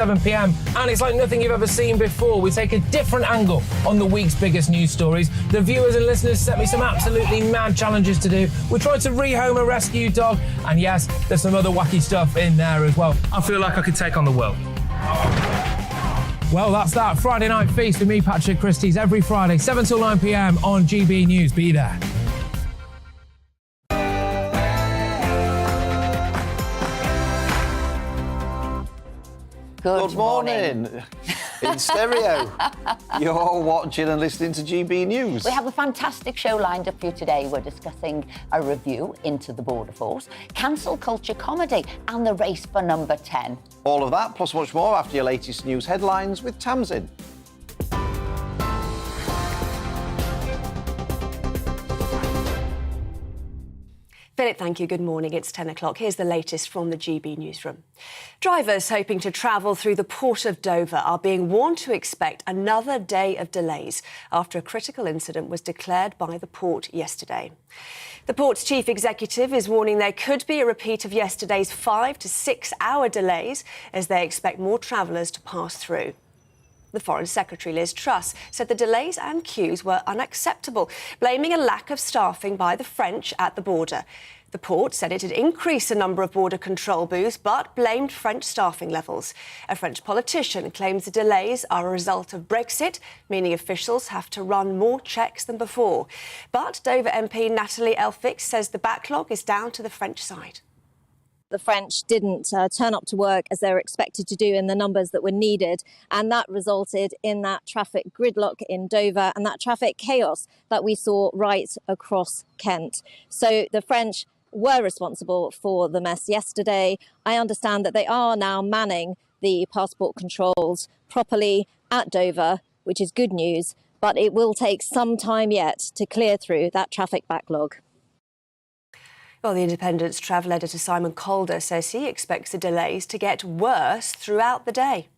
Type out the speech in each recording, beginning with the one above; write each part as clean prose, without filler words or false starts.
7 p.m. and it's like nothing you've ever seen before. We take a different angle on the week's biggest news stories. The viewers and listeners set me some absolutely mad challenges to do. We tried to rehome a rescue dog, and yes, there's some other wacky stuff in there as well. I feel like I could take on the world. Well, that's that Friday Night Feast with me, Patrick Christie's, every Friday, 7 till 9 p.m. on GB News. Be there. Good morning. In stereo. You're watching and listening to GB News. We have a fantastic show lined up for you today. We're discussing a review into the border force, cancel culture comedy and the race for number 10. All of that, plus much more after your latest news headlines with Tamsin. Philip, thank you. Good morning. It's 10 o'clock. Here's the latest from the GB newsroom. Drivers hoping to travel through the port of Dover are being warned to expect another day of delays after a critical incident was declared by the port yesterday. The port's chief executive is warning there could be a repeat of yesterday's 5 to 6 hour delays as they expect more travellers to pass through. The Foreign Secretary, Liz Truss, said the delays and queues were unacceptable, blaming a lack of staffing by the French at the border. The port said it had increased the number of border control booths but blamed French staffing levels. A French politician claims the delays are a result of Brexit, meaning officials have to run more checks than before. But Dover MP Natalie Elphicks says the backlog is down to the French side. The French didn't turn up to work as they were expected to do in the numbers that were needed, and that resulted in that traffic gridlock in Dover and that traffic chaos that we saw right across Kent. So the French were responsible for the mess yesterday. I understand that they are now manning the passport controls properly at Dover, which is good news, but it will take some time yet to clear through that traffic backlog. Well, the Independent's travel editor Simon Calder says he expects the delays to get worse throughout the day.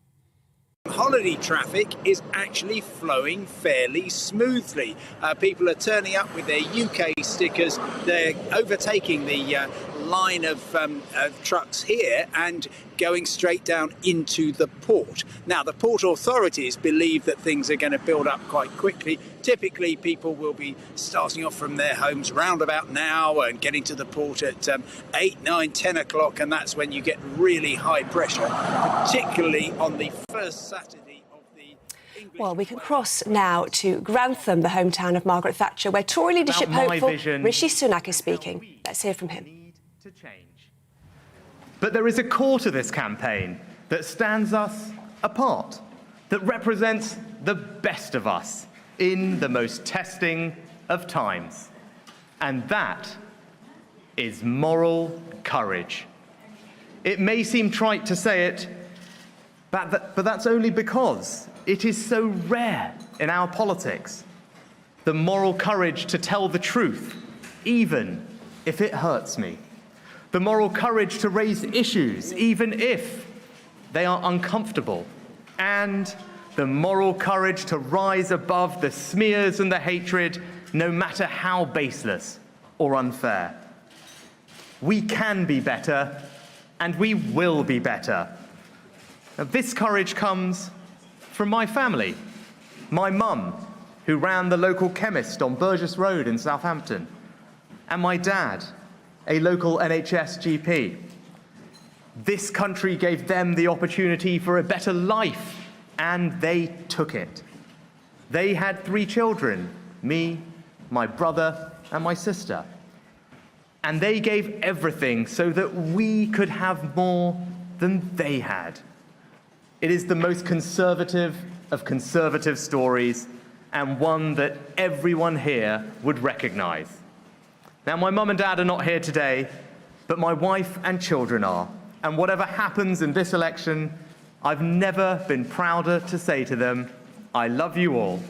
Holiday traffic is actually flowing fairly smoothly. People are turning up with their UK stickers. They're overtaking the line of trucks here and going straight down into the port. Now, the port authorities believe that things are going to build up quite quickly. Typically, people will be starting off from their homes round about now and getting to the port at 8, 9, 10 o'clock, and that's when you get really high pressure, particularly on the first Saturday of the English. Well, we can cross now to Grantham, the hometown of Margaret Thatcher, where Tory leadership hopeful Rishi Sunak is speaking. Let's hear from him. To change. But there is a core to this campaign that stands us apart, that represents the best of us in the most testing of times. And that is moral courage. It may seem trite to say it, but that's only because it is so rare in our politics. The moral courage to tell the truth, even if it hurts me. The moral courage to raise issues, even if they are uncomfortable. And the moral courage to rise above the smears and the hatred, no matter how baseless or unfair. We can be better, and we will be better. Now, this courage comes from my family. My mum, who ran the local chemist on Burgess Road in Southampton, and my dad, a local NHS GP. This country gave them the opportunity for a better life, and they took it. They had 3 children, me, my brother, and my sister. And they gave everything so that we could have more than they had. It is the most conservative of conservative stories, and one that everyone here would recognize. Now, my mum and dad are not here today, but my wife and children are. And whatever happens in this election, I've never been prouder to say to them, I love you all.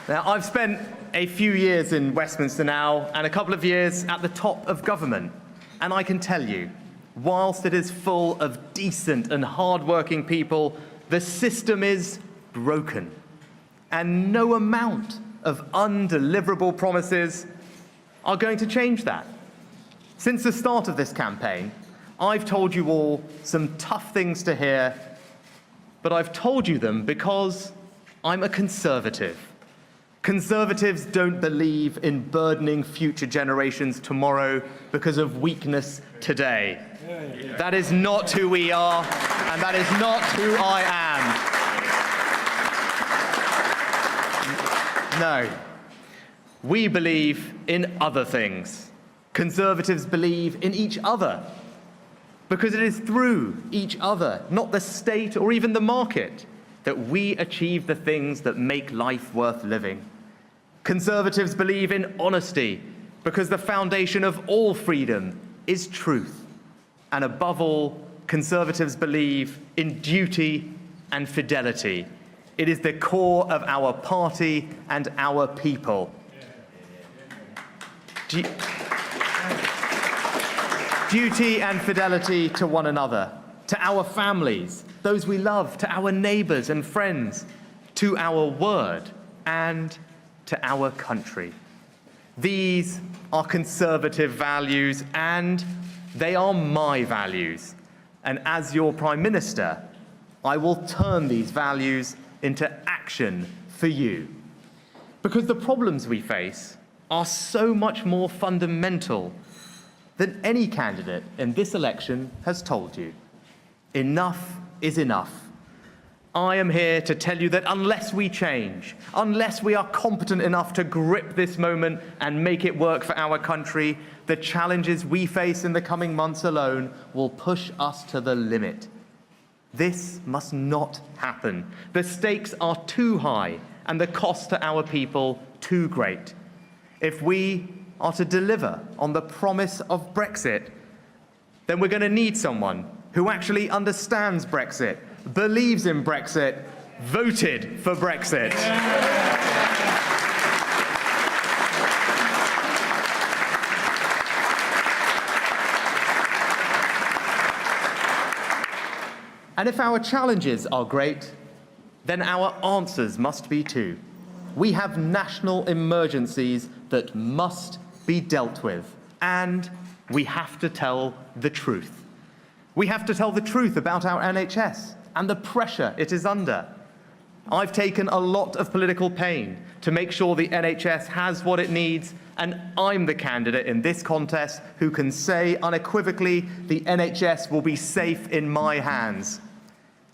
Now, I've spent a few years in Westminster now, and a couple of years at the top of government. And I can tell you, whilst it is full of decent and hard-working people, the system is broken. And no amount of undeliverable promises are going to change that. Since the start of this campaign, I've told you all some tough things to hear, but I've told you them because I'm a conservative. Conservatives don't believe in burdening future generations tomorrow because of weakness today. That is not who we are, and that is not who I am. No. We believe in other things. Conservatives believe in each other, because it is through each other, not the state or even the market, that we achieve the things that make life worth living. Conservatives believe in honesty, because the foundation of all freedom is truth. And above all, conservatives believe in duty and fidelity. It is the core of our party and our people. Duty and fidelity to one another, to our families, those we love, to our neighbours and friends, to our word, and to our country. These are conservative values, and they are my values. And as your Prime Minister, I will turn these values into action for you. Because the problems we face are so much more fundamental than any candidate in this election has told you. Enough is enough. I am here to tell you that unless we change, unless we are competent enough to grip this moment and make it work for our country, the challenges we face in the coming months alone will push us to the limit. This must not happen. The stakes are too high and the cost to our people too great. If we are to deliver on the promise of Brexit, then we're going to need someone who actually understands Brexit, believes in Brexit, voted for Brexit. And if our challenges are great, then our answers must be too. We have national emergencies that must be dealt with, and we have to tell the truth. We have to tell the truth about our NHS and the pressure it is under. I've taken a lot of political pain to make sure the NHS has what it needs, and I'm the candidate in this contest who can say unequivocally the NHS will be safe in my hands.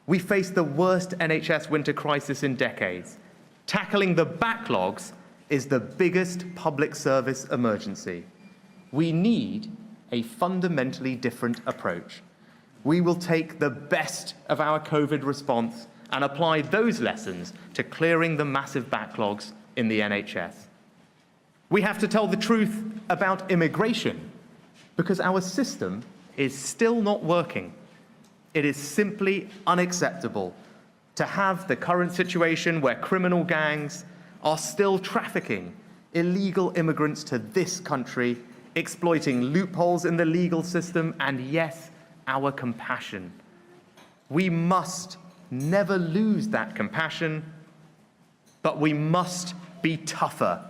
We face the worst NHS winter crisis in decades. Tackling the backlogs is the biggest public service emergency. We need a fundamentally different approach. We will take the best of our COVID response and apply those lessons to clearing the massive backlogs in the NHS. We have to tell the truth about immigration, because our system is still not working. It is simply unacceptable to have the current situation where criminal gangs are still trafficking illegal immigrants to this country, exploiting loopholes in the legal system, and yes, our compassion. We must never lose that compassion, but we must be tougher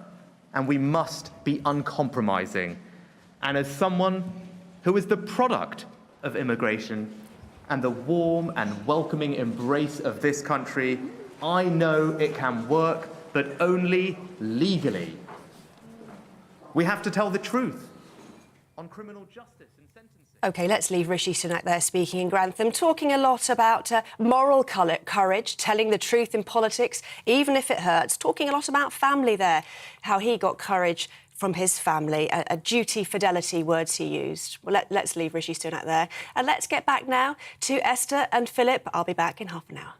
and we must be uncompromising. And as someone who is the product of immigration and the warm and welcoming embrace of this country, I know it can work, but only legally. We have to tell the truth on criminal justice and sentencing. OK, let's leave Rishi Sunak there speaking in Grantham, talking a lot about moral courage, telling the truth in politics, even if it hurts, talking a lot about family there, how he got courage from his family, a duty, fidelity words he used. Well, let's leave Rishi Sunak there. And let's get back now to Esther and Philip. I'll be back in half an hour.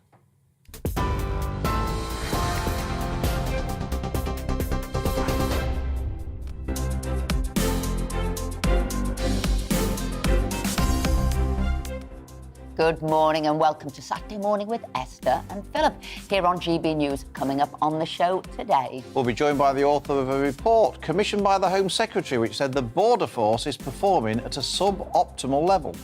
Good morning and welcome to Saturday Morning with Esther and Philip here on GB News. Coming up on the show today, We'll be joined by the author of a report commissioned by the Home Secretary which said the border force is performing at a sub-optimal level.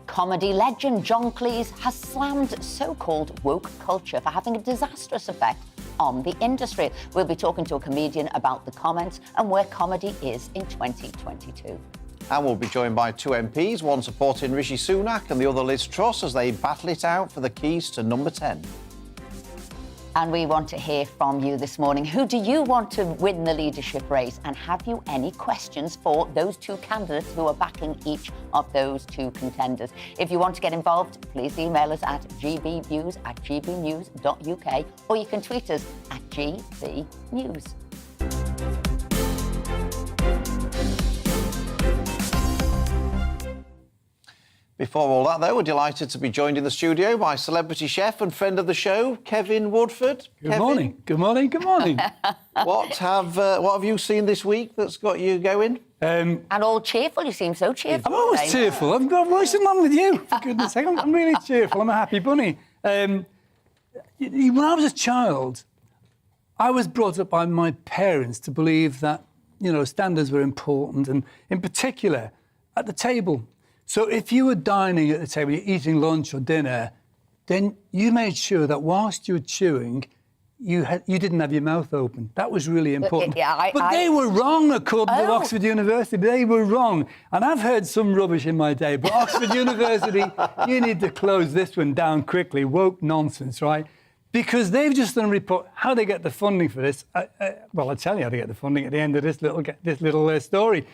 comedy legend John Cleese has slammed so-called woke culture for having a disastrous effect on the industry. We'll be talking to a comedian about the comments and where comedy is in 2022. And we'll be joined by two MPs, one supporting Rishi Sunak and the other Liz Truss, as they battle it out for the keys to number 10. And we want to hear from you this morning. Who do you want to win the leadership race? And have you any questions for those two candidates who are backing each of those two contenders? If you want to get involved, please email us at gbnews@gbnews.uk, or you can tweet us at gbnews. Before all that, though, we're delighted to be joined in the studio by celebrity chef and friend of the show, Kevin Woodford. Good morning. Good morning. Good morning. What have you seen this week that's got you going? And all cheerful. You seem so cheerful. I'm always cheerful. I'm right along with you, for goodness sake. I'm really cheerful. I'm a happy bunny. When I was a child, I was brought up by my parents to believe that, standards were important, and in particular, at the table. So if you were dining at the table, you're eating lunch or dinner, then you made sure that whilst you were chewing, you didn't have your mouth open. That was really important. But they were wrong, according to Oxford University. They were wrong. And I've heard some rubbish in my day, but Oxford University, you need to close this one down quickly. Woke nonsense, right? Because they've just done a report. How they get the funding for this? Well, I'll tell you how to get the funding at the end of this little story.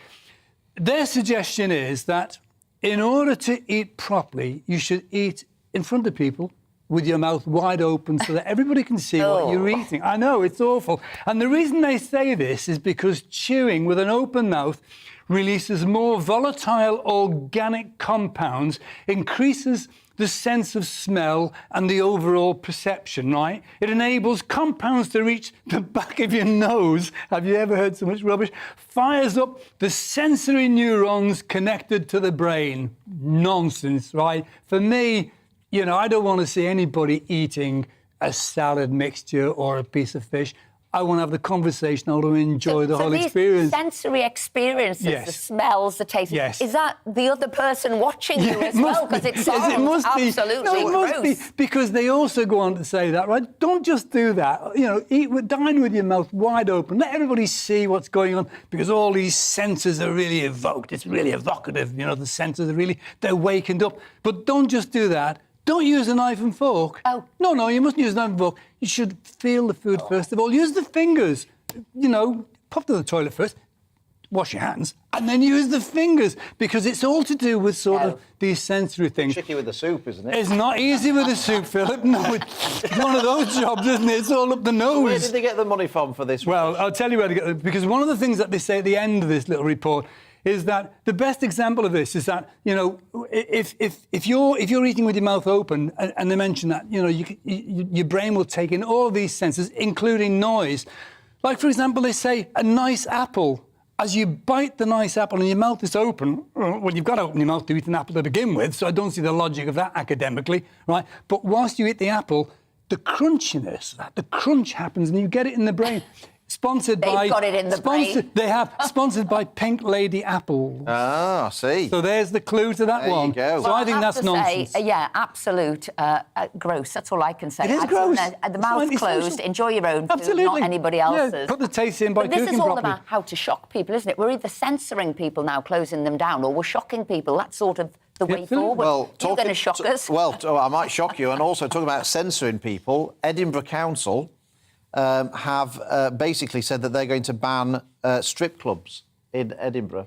Their suggestion is that in order to eat properly, you should eat in front of people with your mouth wide open so that everybody can see what you're eating. I know, it's awful. And the reason they say this is because chewing with an open mouth releases more volatile organic compounds, increases the sense of smell and the overall perception, right? It enables compounds to reach the back of your nose. Have you ever heard so much rubbish? Fires up the sensory neurons connected to the brain. Nonsense, right? For me, I don't want to see anybody eating a salad mixture or a piece of fish. I want to have the conversation. I want to enjoy the whole experience. Sensory experiences, the smells, the taste. Yes. Is that the other person watching you as well? Because it sounds absolutely No, it must be, because they also go on to say that, right? Don't just do that. Dine with your mouth wide open. Let everybody see what's going on, because all these senses are really evoked. It's really evocative. The senses are they're wakened up. But don't just do that. Don't use a knife and fork. Oh. No, you mustn't use a knife and fork. You should feel the food first of all. Use the fingers. Pop to the toilet first, wash your hands, and then use the fingers, because it's all to do with sort of these sensory things. Tricky with the soup, isn't it? It's not easy with the soup, Philip. No, it's one of those jobs, isn't it? It's all up the nose. Where did they get the money from for this? Well, I'll tell you where to get it, because one of the things that they say at the end of this little report is that the best example of this is that, if you're eating with your mouth open, and they mention that, your brain will take in all these senses, including noise. Like, for example, they say a nice apple. As you bite the nice apple and your mouth is open, well, you've got to open your mouth to eat an apple to begin with, so I don't see the logic of that academically, right? But whilst you eat the apple, the crunchiness, the crunch happens and you get it in the brain. Sponsored by Pink Lady Apple. Ah, I see. So there's the clue to that there one. You go. So I think that's nonsense. Absolute gross. That's all I can say. It is gross. The mouth closed. Enjoy your own food, not anybody else's. Yeah, put the taste in by cooking properly. This is all about how to shock people, isn't it? We're either censoring people now, closing them down, or we're shocking people. That's sort of the way forward. Well, you're going to shock us. Well, I might shock you. And also, talking about censoring people, Edinburgh Council have basically said that they're going to ban strip clubs in Edinburgh.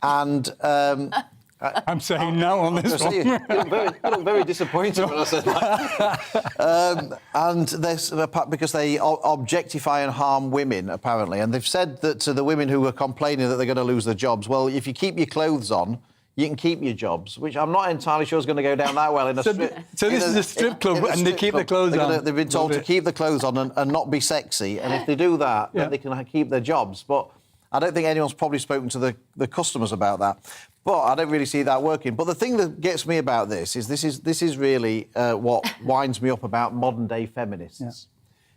And I'm saying no on this one. You look very disappointed when I said that. And this, because they objectify and harm women, apparently. And they've said that to the women who are complaining that they're going to lose their jobs, well, if you keep your clothes on, you can keep your jobs, which I'm not entirely sure is going to go down that well in a strip. So this is a strip club, and they keep the clothes on. They've been told to keep the clothes on and not be sexy, and if they do that, then they can keep their jobs. But I don't think anyone's probably spoken to the customers about that. But I don't really see that working. But the thing that gets me about this is really what winds me up about modern-day feminists. Yeah.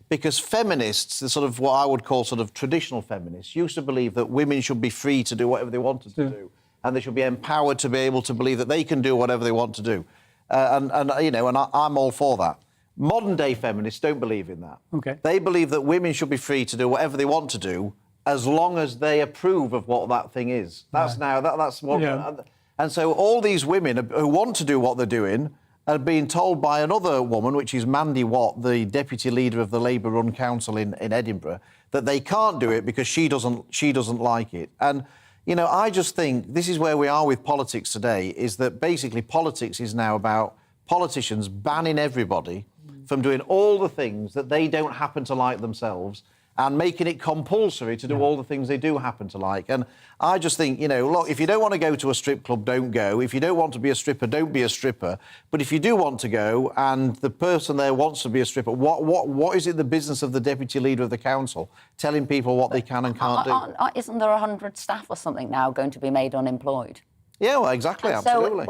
Because feminists, the sort of what I would call sort of traditional feminists, used to believe that women should be free to do whatever they wanted to do. And they should be empowered to be able to believe that they can do whatever they want to do. And I'm all for that. Modern-day feminists don't believe in that. Okay. They believe that women should be free to do whatever they want to do as long as they approve of what that thing is. That's that's what... Yeah. And so all these women who want to do what they're doing are being told by another woman, which is Mandy Watt, the deputy leader of the Labour-run council in Edinburgh, that they can't do it because she doesn't like it. And, you know, I just think this is where we are with politics today, is that basically politics is now about politicians banning everybody from doing all the things that they don't happen to like themselves and making it compulsory to do all the things they do happen to like. And I just think, you know, look, if you don't want to go to a strip club, don't go. If you don't want to be a stripper, don't be a stripper. But if you do want to go and the person there wants to be a stripper, what is it the business of the deputy leader of the council telling people what they can and can't do? Isn't there 100 staff or something now going to be made unemployed? Yeah, well, exactly, absolutely.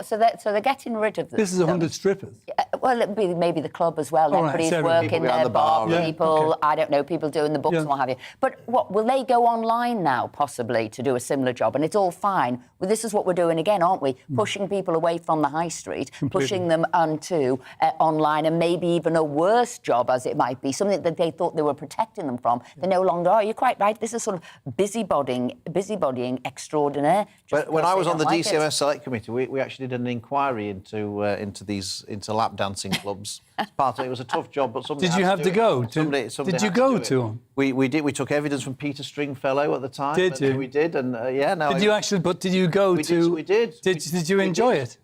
So they're getting rid of This is 100 strippers. Well, it'd be maybe the club as well. Everybody's working there, bar people, I don't know, people doing the books and what have you. But what, will they go online now, possibly, to do a similar job? And it's all fine. Well, this is what we're doing again, aren't we? Pushing people away from the high street, pushing them onto online, and maybe even a worse job, as it might be, something that they thought they were protecting them from. They no longer are. You're quite right. This is sort of busybodying extraordinaire. When I was on the DCMS Select Committee, we actually did an inquiry into lap dancing clubs. It was a tough job, but somebody. Did you have to go? Did you go to them? We did. We took evidence from Peter Stringfellow at the time. Did you? We did, and Did you actually? But did you go to? We did. Did you enjoy it?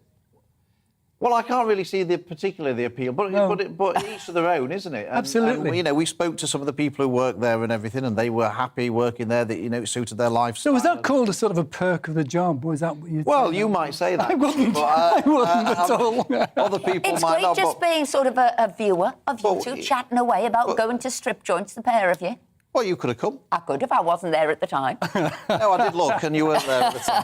Well, I can't really see particularly the appeal, but each to their own, isn't it? And, Absolutely. And, you know, we spoke to some of the people who work there and everything, and they were happy working there. That, you know, it suited their lifestyle. So was that called a sort of a perk of the job? Was that what you? Well, you might say that. I wasn't. I wasn't at all. Other people It's might great not. just being sort of a viewer of you two chatting away about going to strip joints, the pair of you. Well, you could have come. I could if I wasn't there at the time. No, I did look, and you weren't there at the time.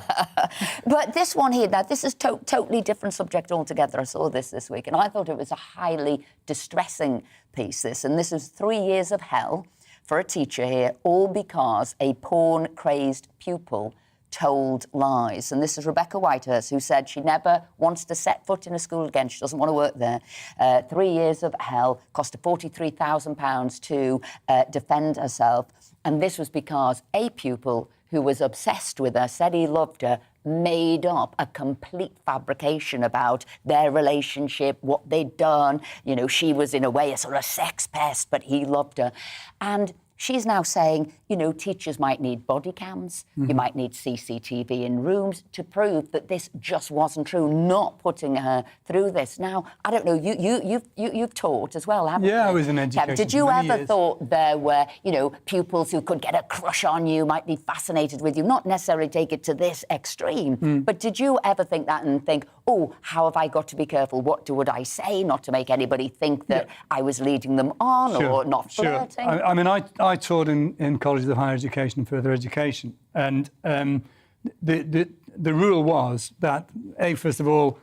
But this one here, now, this is totally different subject altogether. I saw this week, and I thought it was a highly distressing piece, this. And this is 3 years of hell for a teacher here, all because a porn-crazed pupil told lies. And this is Rebecca Whitehurst, who said she never wants to set foot in a school again. She doesn't want to work there. 3 years of hell, cost her £43,000 to defend herself. And this was because a pupil who was obsessed with her, said he loved her, made up a complete fabrication about their relationship, what they'd done. You know, she was in a way a sort of sex pest, but he loved her. And she's now saying, you know, teachers might need body cams, you might need CCTV in rooms to prove that this just wasn't true, not putting her through this. Now, I don't know, you've taught as well, haven't you? Yeah, I was in education. Did you for ever many years. thought there were, you know, pupils who could get a crush on you, might be fascinated with you, not necessarily take it to this extreme, but did you ever think that and think, oh, how have I got to be careful? What would I say not to make anybody think that I was leading them on or not flirting? I mean, I taught in colleges of higher education and further education, and the rule was that, first of all,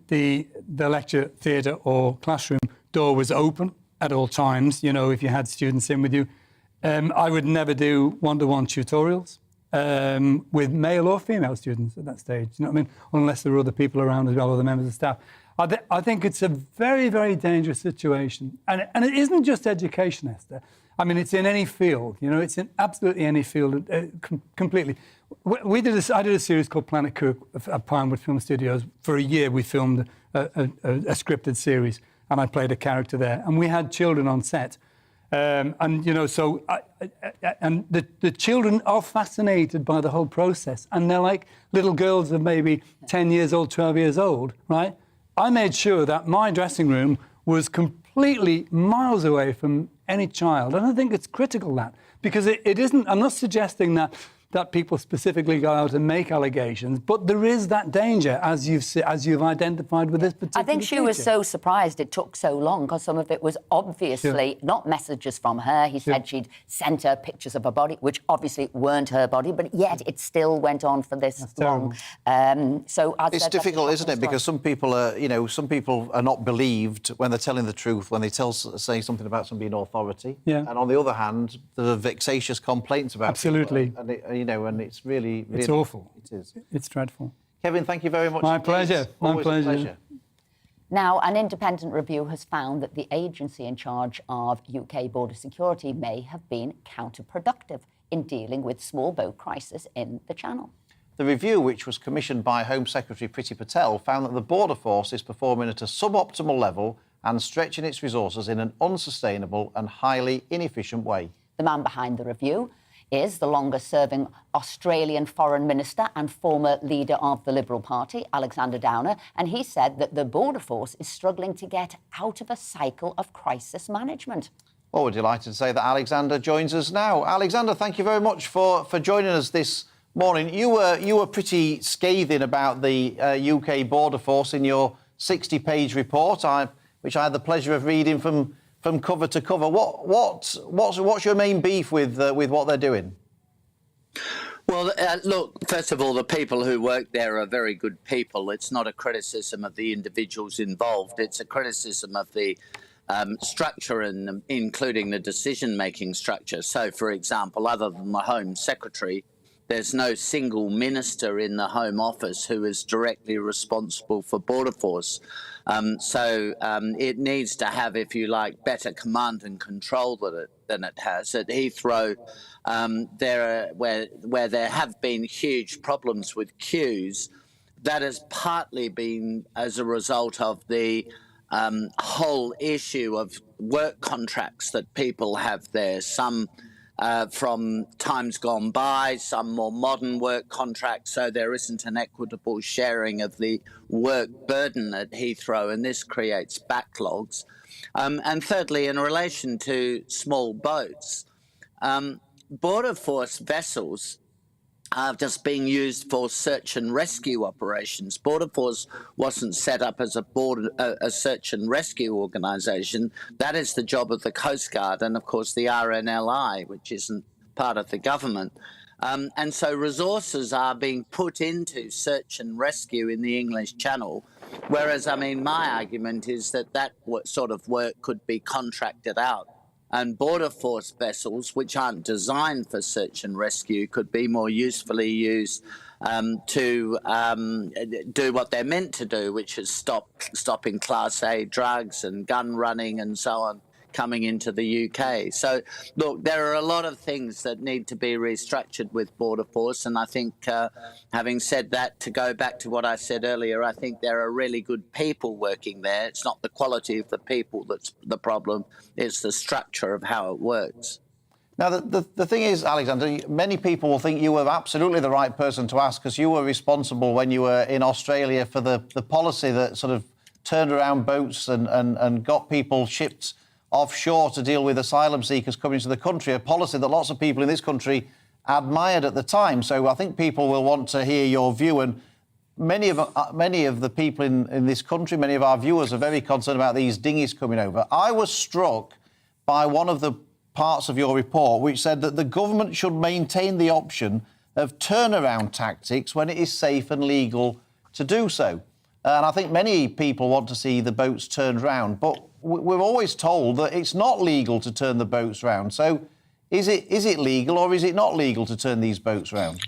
the lecture theatre or classroom door was open at all times, you know, if you had students in with you. I would never do one-to-one tutorials with male or female students at that stage, you know what I mean? Unless there were other people around as well, other members of staff. I think it's a very, very dangerous situation. And it isn't just education, Esther. I mean, it's in any field, you know, it's in absolutely any field, completely. I did a series called Planet Cook at Pinewood Film Studios. For a year, we filmed a scripted series, and I played a character there. And we had children on set. And, you know, so... and the children are fascinated by the whole process. And they're like little girls of maybe 10 years old, 12 years old, right? I made sure that my dressing room was completely miles away from any child. And I think it's critical that, because it isn't, I'm not suggesting that people specifically go out and make allegations, but there is that danger, as you've identified with this particular I think she was so surprised it took so long, because some of it was obviously not messages from her. He said she'd sent her pictures of her body, which obviously weren't her body, but yet it still went on for this long. So it's difficult, isn't it? Because some people are not believed when they're telling the truth, when they say something about somebody in authority. Yeah. And on the other hand, there are vexatious complaints about absolutely. People, and it's really... It's awful. It is. It's dreadful. Kevin, thank you very much. My pleasure. My pleasure. Now, an independent review has found that the agency in charge of UK border security may have been counterproductive in dealing with small boat crisis in the Channel. The review, which was commissioned by Home Secretary Priti Patel, found that the Border Force is performing at a suboptimal level and stretching its resources in an unsustainable and highly inefficient way. The man behind the review is the longest-serving Australian Foreign Minister and former leader of the Liberal Party, Alexander Downer, and he said that the Border Force is struggling to get out of a cycle of crisis management. Well, we're delighted to say that Alexander joins us now. Alexander, thank you very much for joining us this morning. You were pretty scathing about the UK Border Force in your 60-page report, which I had the pleasure of reading from cover to cover. What's your main beef with what they're doing? Well, look, first of all, the people who work there are very good people. It's not a criticism of the individuals involved. It's a criticism of the structure, and including the decision-making structure. So, for example, other than the Home Secretary, there's no single minister in the Home Office who is directly responsible for Border Force. So it needs to have, if you like, better command and control than it has. At Heathrow, where there have been huge problems with queues, that has partly been as a result of the whole issue of work contracts that people have there. Some from times gone by, some more modern work contracts, so there isn't an equitable sharing of the work burden at Heathrow, and this creates backlogs. And thirdly, in relation to small boats, Border Force vessels are just being used for search and rescue operations. Border Force wasn't set up as a search and rescue organisation. That is the job of the Coast Guard and, of course, the RNLI, which isn't part of the government. And so resources are being put into search and rescue in the English Channel, whereas, I mean, my argument is that sort of work could be contracted out. And Border Force vessels, which aren't designed for search and rescue, could be more usefully used to do what they're meant to do, which is stopping Class A drugs and gun running and so on coming into the UK. So, look, there are a lot of things that need to be restructured with Border Force, and I think, having said that, to go back to what I said earlier, I think there are really good people working there. It's not the quality of the people that's the problem, it's the structure of how it works. Now, the thing is, Alexander, many people will think you were absolutely the right person to ask because you were responsible when you were in Australia for the policy that sort of turned around boats and got people shipped offshore to deal with asylum seekers coming into the country, a policy that lots of people in this country admired at the time. So I think people will want to hear your view, and many of the people in this country, many of our viewers are very concerned about these dinghies coming over. I was struck by one of the parts of your report which said that the government should maintain the option of turnaround tactics when it is safe and legal to do so. And I think many people want to see the boats turned round, but we're always told that it's not legal to turn the boats round. So is it legal or is it not legal to turn these boats round?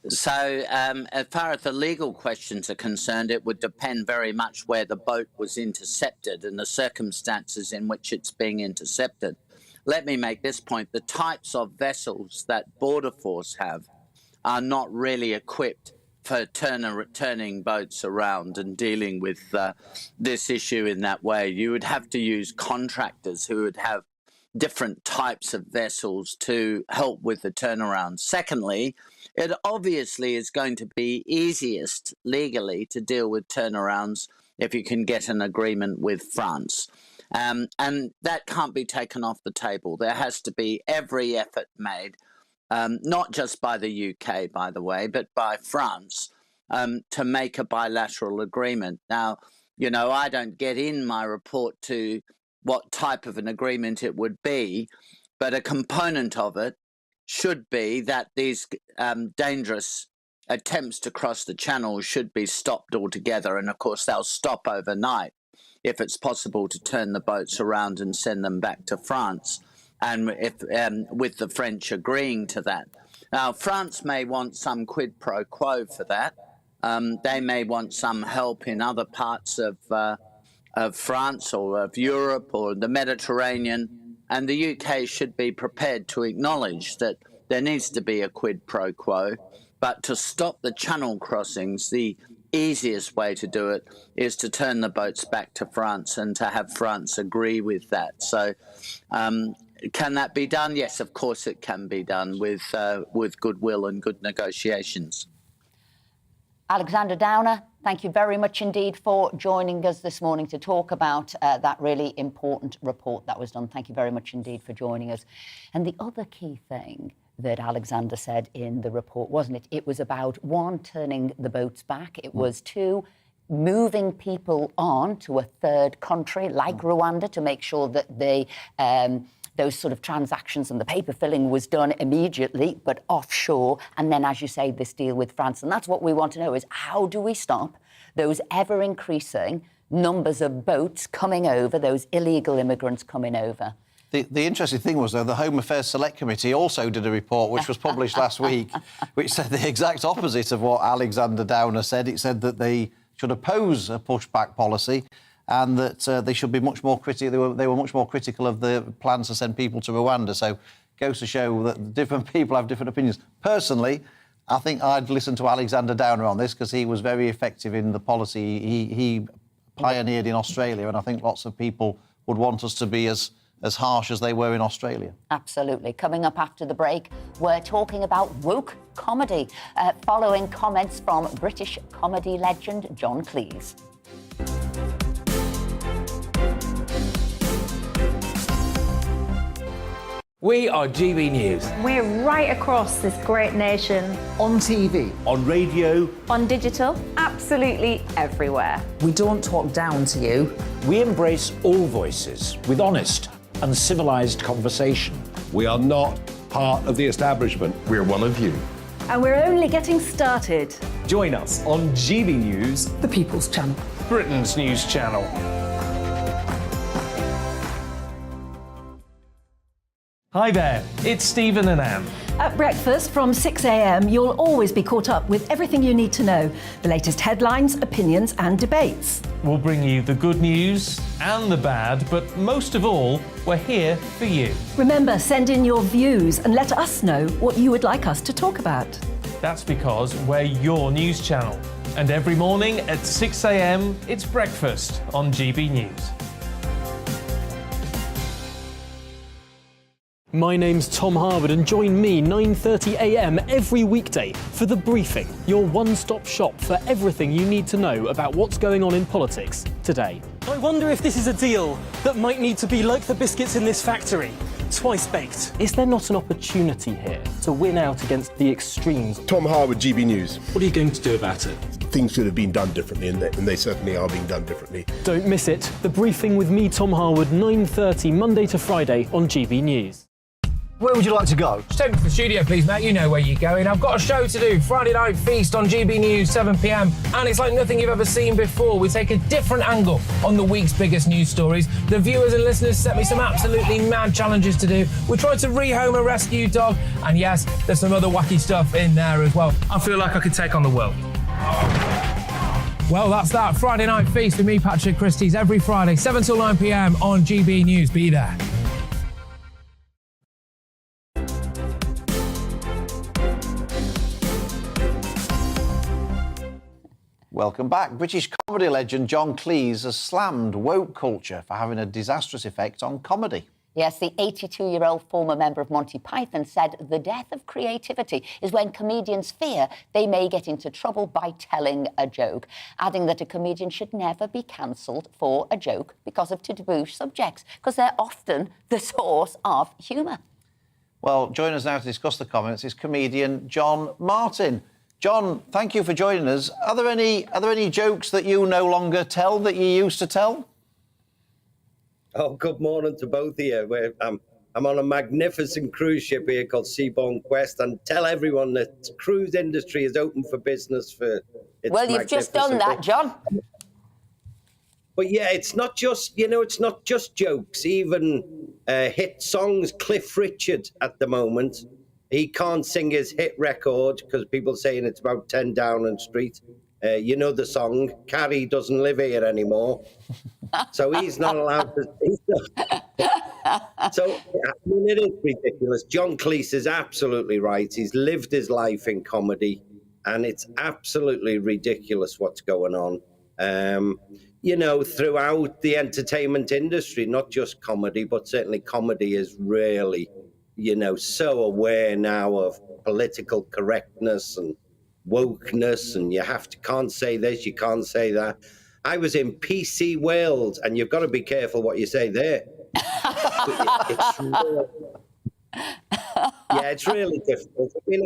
So as far as the legal questions are concerned, it would depend very much where the boat was intercepted and the circumstances in which it's being intercepted. Let me make this point. The types of vessels that Border Force have are not really equipped for turning boats around and dealing with this issue in that way. You would have to use contractors who would have different types of vessels to help with the turnaround. Secondly, it obviously is going to be easiest legally to deal with turnarounds if you can get an agreement with France. And that can't be taken off the table. There has to be every effort made, not just by the UK, by the way, but by France, to make a bilateral agreement. Now, you know, I don't get in my report to what type of an agreement it would be, but a component of it should be that these dangerous attempts to cross the channel should be stopped altogether. And of course, they'll stop overnight if it's possible to turn the boats around and send them back to France, and if with the French agreeing to that. Now, France may want some quid pro quo for that, They may want some help in other parts of France or of Europe or the Mediterranean, and the UK should be prepared to acknowledge that there needs to be a quid pro quo. But to stop the channel crossings, the easiest way to do it is to turn the boats back to France and to have France agree with that. So can that be done? Yes, of course it can be done with goodwill and good negotiations. Alexander Downer, thank you very much indeed for joining us this morning to talk about that really important report that was done. Thank you very much indeed for joining us. And the other key thing that Alexander said in the report, wasn't it? It was about, one, turning the boats back. It was, two, moving people on to a third country like Rwanda to make sure that they... those sort of transactions and the paper filling was done immediately, but offshore. And then, as you say, this deal with France. And that's what we want to know is, how do we stop those ever-increasing numbers of boats coming over, those illegal immigrants coming over? The interesting thing was, though, the Home Affairs Select Committee also did a report, which was published last week, which said the exact opposite of what Alexander Downer said. It said that they should oppose a pushback policy, and that they should be much more critical. They were much more critical of the plans to send people to Rwanda. So, goes to show that different people have different opinions. Personally, I think I'd listen to Alexander Downer on this because he was very effective in the policy he pioneered in Australia, and I think lots of people would want us to be as harsh as they were in Australia. Absolutely. Coming up after the break, we're talking about woke comedy, following comments from British comedy legend John Cleese. We are GB News. We're right across this great nation. On TV, on radio, On digital, absolutely everywhere. we don't talk down to you. We embrace all voices with honest and civilised conversation. We are not part of the establishment. We're one of you. And we're only getting started. Join us on GB News, The People's Channel. Britain's news channel. Hi there, it's Stephen and Anne. At breakfast from 6 a.m, you'll always be caught up with everything you need to know. The latest headlines, opinions and debates. We'll bring you the good news and the bad, but most of all, we're here for you. Remember, send in your views and let us know what you would like us to talk about. That's because we're your news channel. And every morning at 6 a.m, it's breakfast on GB News. My name's Tom Harwood, and join me 9:30 a.m. every weekday for The Briefing, your one-stop shop for everything you need to know about what's going on in politics today. I wonder if this is a deal that might need to be like the biscuits in this factory, twice baked. Is there not an opportunity here to win out against the extremes? Tom Harwood, GB News. What are you going to do about it? Things should have been done differently, and they certainly are being done differently. Don't miss it. The Briefing with me, Tom Harwood, 9:30 Monday to Friday on GB News. Where would you like to go? Just take me to the studio, please, mate. You know where you're going. I've got a show to do. Friday Night Feast on GB News, 7 p.m. And it's like nothing you've ever seen before. We take a different angle on the week's biggest news stories. The viewers and listeners set me some absolutely mad challenges to do. We tried to rehome a rescue dog. And yes, there's some other wacky stuff in there as well. I feel like I could take on the world. Well, that's that. Friday Night Feast with me, Patrick Christie's, every Friday, 7 till 9 p.m. on GB News. Be there. Welcome back. British comedy legend John Cleese has slammed woke culture for having a disastrous effect on comedy. Yes, the 82-year-old former member of Monty Python said the death of creativity is when comedians fear they may get into trouble by telling a joke, adding that a comedian should never be cancelled for a joke because of taboo subjects, because they're often the source of humour. Well, joining us now to discuss the comments is comedian John Martin. John, thank you for joining us. Are there any jokes that you no longer tell that you used to tell? Oh, good morning to both of you. I'm on a magnificent cruise ship here called Seaborne Quest, and tell everyone that the cruise industry is open for business for its Well, you've just done that, John. But yeah, it's not just jokes. Even hit songs. Cliff Richard at the moment, he can't sing his hit record because people saying it's about 10 Downing Street. You know the song, Carrie doesn't live here anymore. So he's not allowed to. So, I mean, it is ridiculous. John Cleese is absolutely right. He's lived his life in comedy, and it's absolutely ridiculous what's going on. You know, throughout the entertainment industry, not just comedy, but certainly comedy is really, you know, so aware now of political correctness and wokeness, and can't say this, you can't say that. I was in PC World, and you've got to be careful what you say there. It's really difficult. I mean,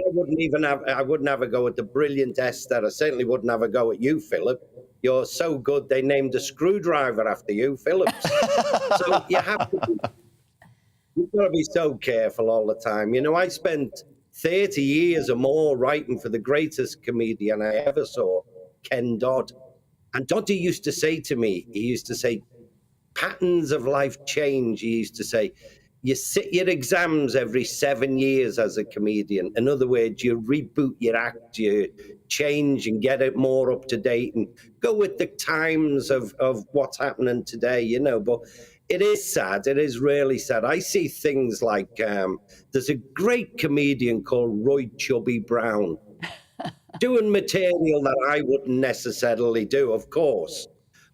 I wouldn't have a go at the brilliant Esther. I certainly wouldn't have a go at you, Philip. You're so good, they named a screwdriver after you, Phillips. So you've got to be so careful all the time. You know, I spent 30 years or more writing for the greatest comedian I ever saw, Ken Dodd. And Doddy used to say to me, patterns of life change. He used to say, you sit your exams every 7 years as a comedian. In other words, you reboot your act, you change and get it more up to date and go with the times of what's happening today, you know. But it is sad. It is really sad. I see things like there's a great comedian called Roy Chubby Brown doing material that I wouldn't necessarily do, of course.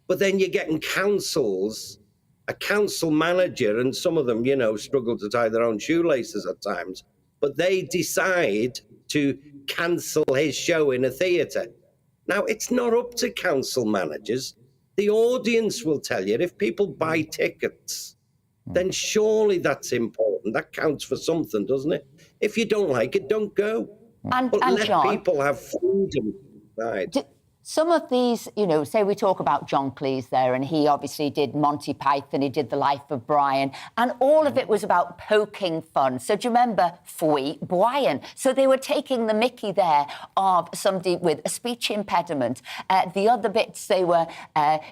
But then you're getting councils, a council manager, and some of them, you know, struggle to tie their own shoelaces at times, but they decide to cancel his show in a theatre. Now, it's not up to council managers. The audience will tell you. If people buy tickets, then surely that's important. That counts for something, doesn't it? If you don't like it, don't go. But let John, people have freedom. Right. Some of these, you know, say we talk about John Cleese there, and he obviously did Monty Python, he did The Life of Brian, and all of it was about poking fun. So do you remember Fwy Brian? So they were taking the mickey there of somebody with a speech impediment. The other bits, they were,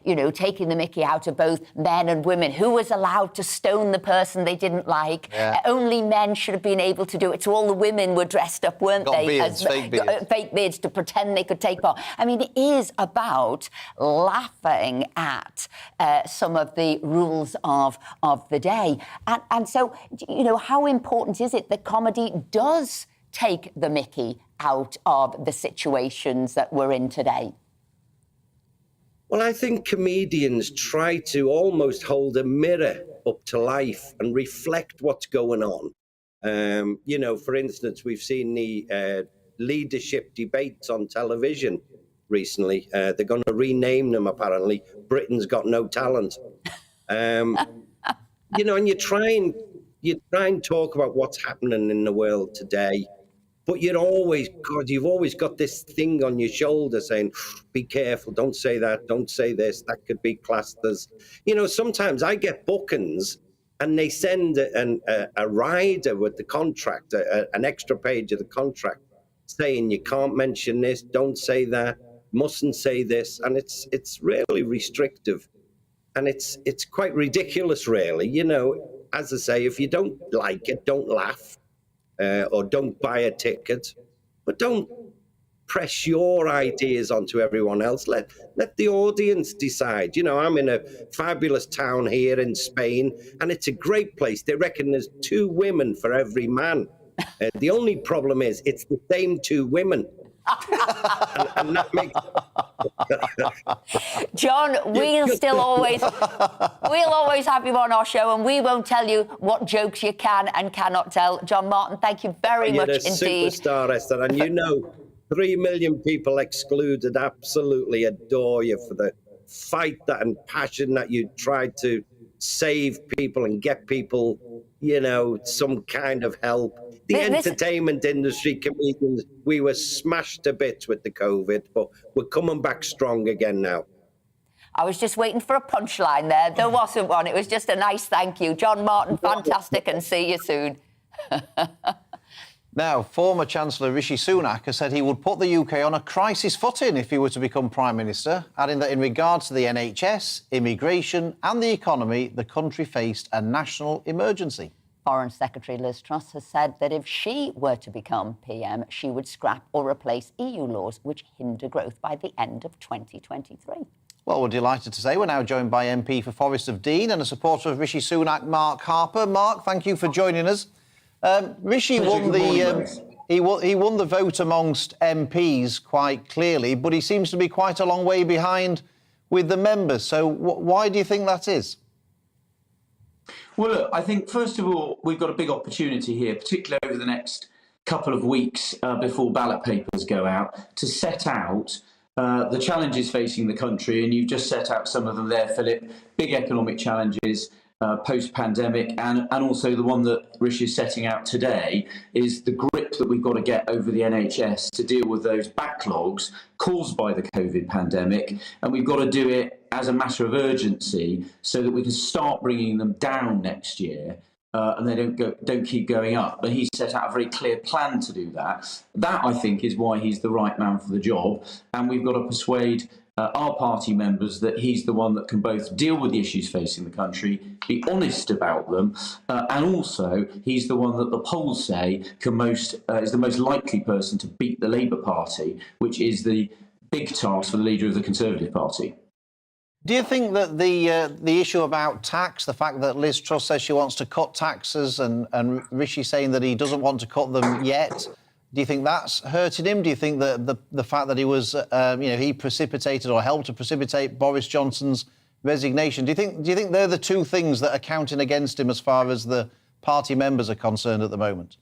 you know, taking the mickey out of both men and women. Who was allowed to stone the person they didn't like? Yeah. Only men should have been able to do it. So all the women were dressed up, weren't they? Beards, fake beards. Fake beards to pretend they could take part. I mean, it is about laughing at some of the rules of the day. And so, you know, how important is it that comedy does take the mickey out of the situations that we're in today? Well, I think comedians try to almost hold a mirror up to life and reflect what's going on. You know, for instance, we've seen the leadership debates on television recently. They're going to rename them, apparently. Britain's Got No Talent. You know, and you try and talk about what's happening in the world today, but you've always got this thing on your shoulder saying, be careful, don't say that, don't say this, that could be classed as... You know, sometimes I get bookings and they send a rider with the contract, an extra page of the contract, saying you can't mention this, don't say that, mustn't say this, and it's really restrictive, and it's quite ridiculous, really. You know, as I say, if you don't like it, don't laugh, or don't buy a ticket, but don't press your ideas onto everyone else. Let the audience decide. You know, I'm in a fabulous town here in Spain, and it's a great place. They reckon there's 2 women for every man. The only problem is it's the same 2 women. and that makes... John, we'll always have you on our show, and we won't tell you what jokes you can and cannot tell. John Martin, thank you very much indeed. You're a superstar, Esther, and you know 3 million people excluded absolutely adore you for the fight and passion that you tried to save people and get people, you know, some kind of help. The entertainment industry, comedians, we were smashed to bits with the COVID, but we're coming back strong again now. I was just waiting for a punchline there. There wasn't one. It was just a nice thank you. John Martin, fantastic, and see you soon. Now, former Chancellor Rishi Sunak has said he would put the UK on a crisis footing if he were to become Prime Minister, adding that in regards to the NHS, immigration and the economy, the country faced a national emergency. Foreign Secretary Liz Truss has said that if she were to become PM, she would scrap or replace EU laws which hinder growth by the end of 2023. Well, we're delighted to say we're now joined by MP for Forest of Dean and a supporter of Rishi Sunak, Mark Harper. Mark, thank you for joining us. Rishi won he won the vote amongst MPs quite clearly, but he seems to be quite a long way behind with the members. So why do you think that is? Well, look, I think, first of all, we've got a big opportunity here, particularly over the next couple of weeks before ballot papers go out, to set out the challenges facing the country. And you've just set out some of them there, Philip. Big economic challenges post-pandemic, and also the one that Rishi is setting out today is the grip that we've got to get over the NHS to deal with those backlogs caused by the COVID pandemic. And we've got to do it as a matter of urgency so that we can start bringing them down next year. And they don't keep going up. But he's set out a very clear plan to do that. That, I think, is why he's the right man for the job. And we've got to persuade our party members that he's the one that can both deal with the issues facing the country, be honest about them, and also he's the one that the polls say is the most likely person to beat the Labour Party, which is the big task for the leader of the Conservative Party. Do you think that the issue about tax, the fact that Liz Truss says she wants to cut taxes and Rishi saying that he doesn't want to cut them yet, do you think that's hurting him? Do you think that the fact that he was, he precipitated or helped to precipitate Boris Johnson's resignation, do you think they're the two things that are counting against him as far as the party members are concerned at the moment?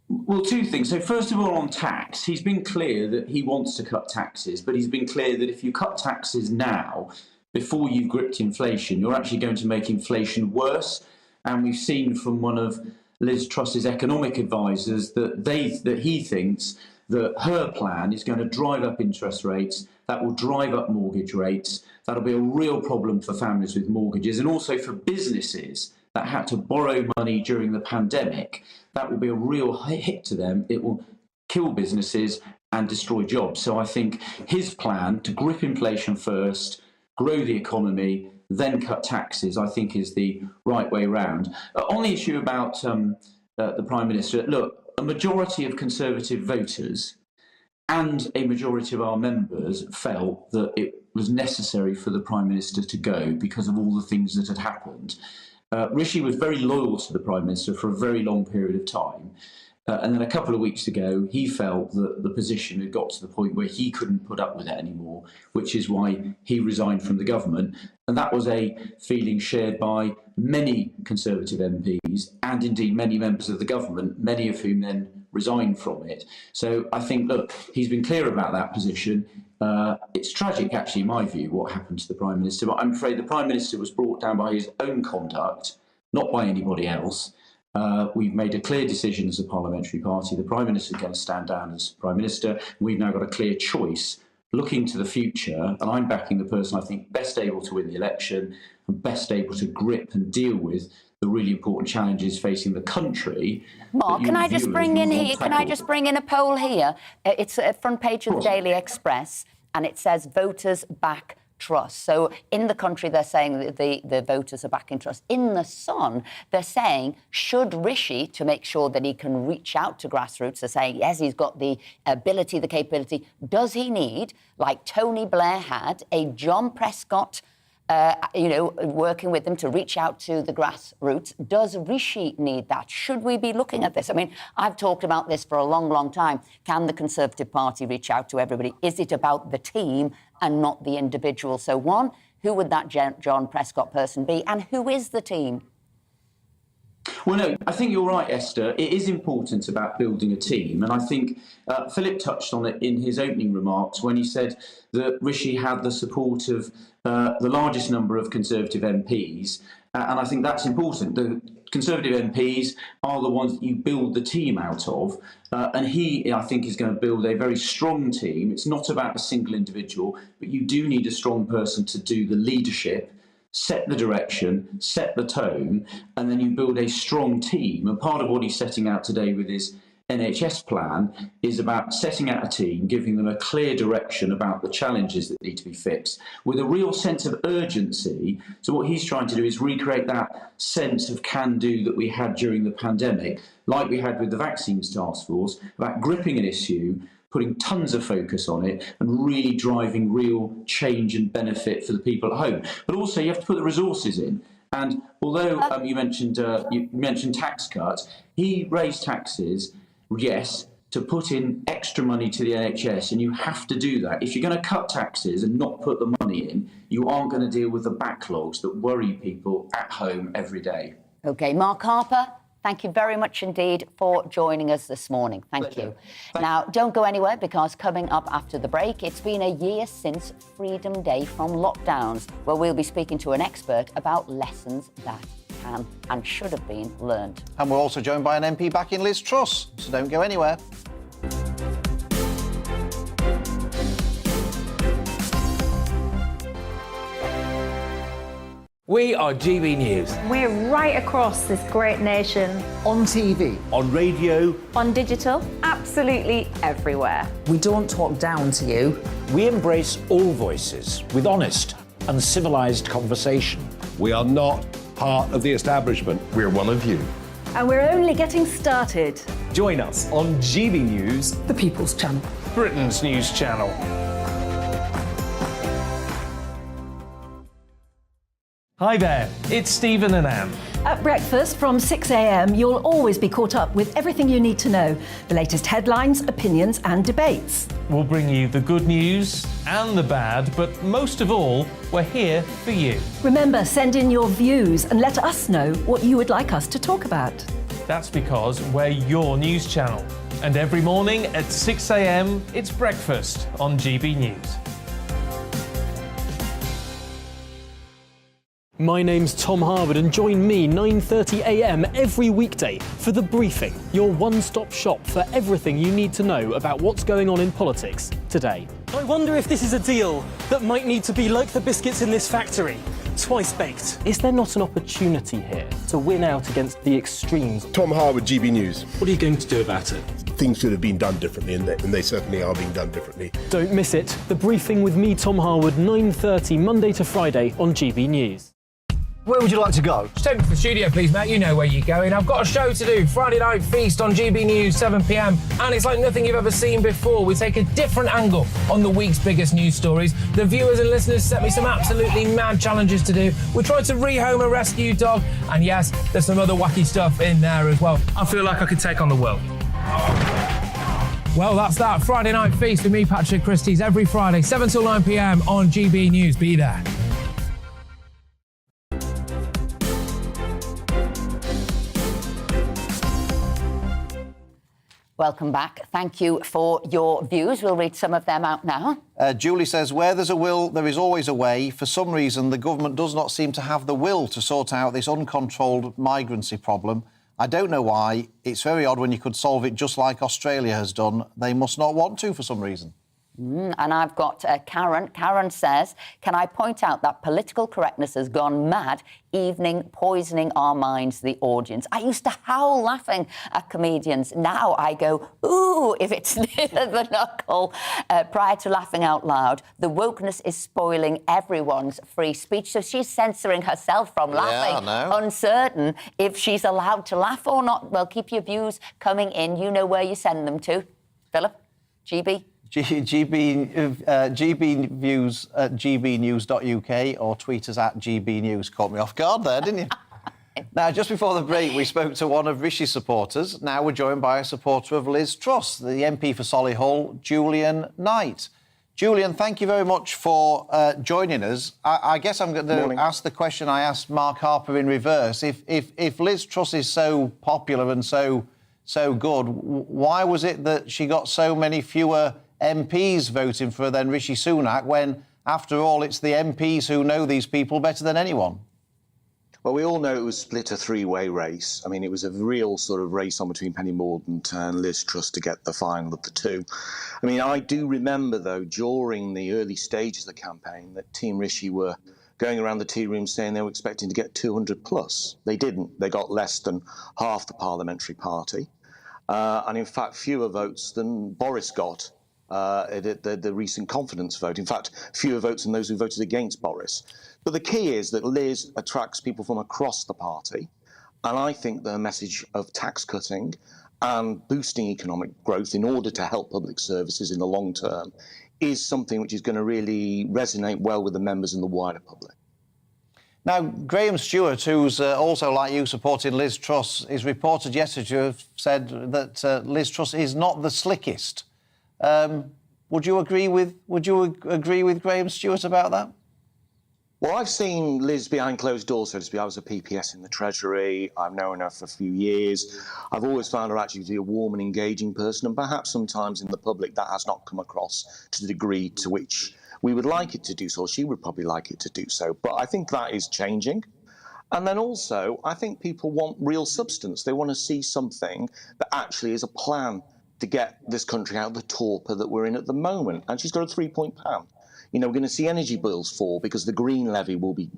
Well, two things. So first of all, on tax, he's been clear that he wants to cut taxes, but he's been clear that if you cut taxes now, before you've gripped inflation, you're actually going to make inflation worse. And we've seen from one of Liz Truss's economic advisors that he thinks that her plan is going to drive up interest rates, that will drive up mortgage rates, that'll be a real problem for families with mortgages and also for businesses that had to borrow money during the pandemic. That will be a real hit to them. It will kill businesses and destroy jobs. So I think his plan to grip inflation first, grow the economy, then cut taxes, I think is the right way round. On the issue about the Prime Minister, look, a majority of Conservative voters and a majority of our members felt that it was necessary for the Prime Minister to go because of all the things that had happened. Rishi was very loyal to the Prime Minister for a very long period of time. And then a couple of weeks ago, he felt that the position had got to the point where he couldn't put up with it anymore, which is why he resigned from the government. And that was a feeling shared by many Conservative MPs and indeed many members of the government, many of whom then resigned from it. So I think, look, he's been clear about that position. It's tragic, actually, in my view, what happened to the Prime Minister. But I'm afraid the Prime Minister was brought down by his own conduct, not by anybody else. We've made a clear decision as a parliamentary party. The Prime Minister is going to stand down as Prime Minister. We've now got a clear choice looking to the future, and I'm backing the person I think best able to win the election and best able to grip and deal with the really important challenges facing the country. Mark, can I just bring in here? Can I just bring in a poll here? It's a front page of the Daily Express, and it says voters back Truss. So in the country, they're saying that the voters are backing Truss. In the Sun, they're saying, should Rishi, to make sure that he can reach out to grassroots, they're saying, yes, he's got the ability, the capability. Does he need, like Tony Blair had, a John Prescott, working with them to reach out to the grassroots? Does Rishi need that? Should we be looking at this? I mean, I've talked about this for a long, long time. Can the Conservative Party reach out to everybody? Is it about the team and not the individual? So, one, who would that John Prescott person be? And who is the team? Well, no, I think you're right, Esther. It is important about building a team. And I think Philip touched on it in his opening remarks when he said that Rishi had the support of the largest number of Conservative MPs. And I think that's important. The Conservative MPs are the ones that you build the team out of. And he, I think, is going to build a very strong team. It's not about a single individual, but you do need a strong person to do the leadership, set the direction, set the tone, and then you build a strong team. And part of what he's setting out today with his NHS plan is about setting out a team, giving them a clear direction about the challenges that need to be fixed with a real sense of urgency. So what he's trying to do is recreate that sense of can-do that we had during the pandemic, like we had with the vaccines task force, about gripping an issue, putting tons of focus on it and really driving real change and benefit for the people at home. But also you have to put the resources in. And although you mentioned tax cuts, he raised taxes, yes, to put in extra money to the NHS, and you have to do that. If you're going to cut taxes and not put the money in, you aren't going to deal with the backlogs that worry people at home every day. OK, Mark Harper, thank you very much indeed for joining us this morning. Thank you. Now, don't go anywhere, because coming up after the break, it's been a year since Freedom Day from lockdowns, where we'll be speaking to an expert about lessons that can and should have been learned. And we're also joined by an MP back in Liz Truss, so don't go anywhere. We are GB News. We're right across this great nation. On TV, on radio, On digital, absolutely everywhere. we don't talk down to you. We embrace all voices with honest and civilised conversation. We are not part of the establishment. We're one of you. And we're only getting started. Join us on GB News, The People's Channel. Britain's news channel. Hi there, it's Stephen and Anne. At breakfast from 6 a.m, you'll always be caught up with everything you need to know, the latest headlines, opinions and debates. We'll bring you the good news and the bad, but most of all, we're here for you. Remember, send in your views and let us know what you would like us to talk about. That's because we're your news channel. And every morning at 6 a.m, it's breakfast on GB News. My name's Tom Harwood, and join me 9:30 a.m. every weekday for The Briefing, your one-stop shop for everything you need to know about what's going on in politics today. I wonder if this is a deal that might need to be like the biscuits in this factory, twice baked. Is there not an opportunity here to win out against the extremes? Tom Harwood, GB News. What are you going to do about it? Things should have been done differently, and they certainly are being done differently. Don't miss it. The Briefing with me, Tom Harwood, 9:30 Monday to Friday on GB News. Where would you like to go? Just take me to the studio, please, mate. You know where you're going. I've got a show to do. Friday Night Feast on GB News, 7 p.m. And it's like nothing you've ever seen before. We take a different angle on the week's biggest news stories. The viewers and listeners set me some absolutely mad challenges to do. We tried to rehome a rescue dog. And yes, there's some other wacky stuff in there as well. I feel like I could take on the world. Well, that's that. Friday Night Feast with me, Patrick Christie's, every Friday, 7 till 9 p.m. on GB News. Be there. Welcome back. Thank you for your views. We'll read some of them out now. Julie says, where there's a will, there is always a way. For some reason, the government does not seem to have the will to sort out this uncontrolled migrancy problem. I don't know why. It's very odd when you could solve it just like Australia has done. They must not want to for some reason. And I've got Karen. Karen says, can I point out that political correctness has gone mad, poisoning our minds, the audience. I used to howl laughing at comedians. Now I go, ooh, if it's near the knuckle, prior to laughing out loud. The wokeness is spoiling everyone's free speech. So she's censoring herself from laughing, uncertain if she's allowed to laugh or not. Well, keep your views coming in. You know where you send them to. Philip, GB? GB Views at gbnews.uk or tweet us at GB News. Caught me off guard there, didn't you? Now, just before the break, we spoke to one of Rishi's supporters. Now we're joined by a supporter of Liz Truss, the MP for Solihull, Julian Knight. Julian, thank you very much for joining us. I guess I'm going to ask the question I asked Mark Harper in reverse. If Liz Truss is so popular and so good, why was it that she got so many fewer MPs voting for her than Rishi Sunak when, after all, it's the MPs who know these people better than anyone? Well, we all know it was split a three-way race. I mean, it was a real sort of race on between Penny Mordaunt and Liz Truss to get the final of the two. I mean, I do remember, though, during the early stages of the campaign that Team Rishi were going around the tea room saying they were expecting to get 200 plus. They didn't. They got less than half the parliamentary party. and in fact fewer votes than Boris got at the recent confidence vote. In fact, fewer votes than those who voted against Boris. But the key is that Liz attracts people from across the party, and I think the message of tax cutting and boosting economic growth in order to help public services in the long term is something which is going to really resonate well with the members and the wider public. Now, Graham Stewart, who's also, like you, supported Liz Truss, is reported yesterday to have said that Liz Truss is not the slickest. Would you agree with Graham Stewart about that? Well, I've seen Liz behind closed doors, so to speak. I was a PPS in the Treasury. I've known her for a few years. I've always found her actually to be a warm and engaging person, and perhaps sometimes in the public that has not come across to the degree to which we would like it to do so, or she would probably like it to do so. But I think that is changing. And then also, I think people want real substance. They want to see something that actually is a plan to get this country out of the torpor that we're in at the moment. And she's got a 3-point plan. You know, we're going to see energy bills fall because the green levy will be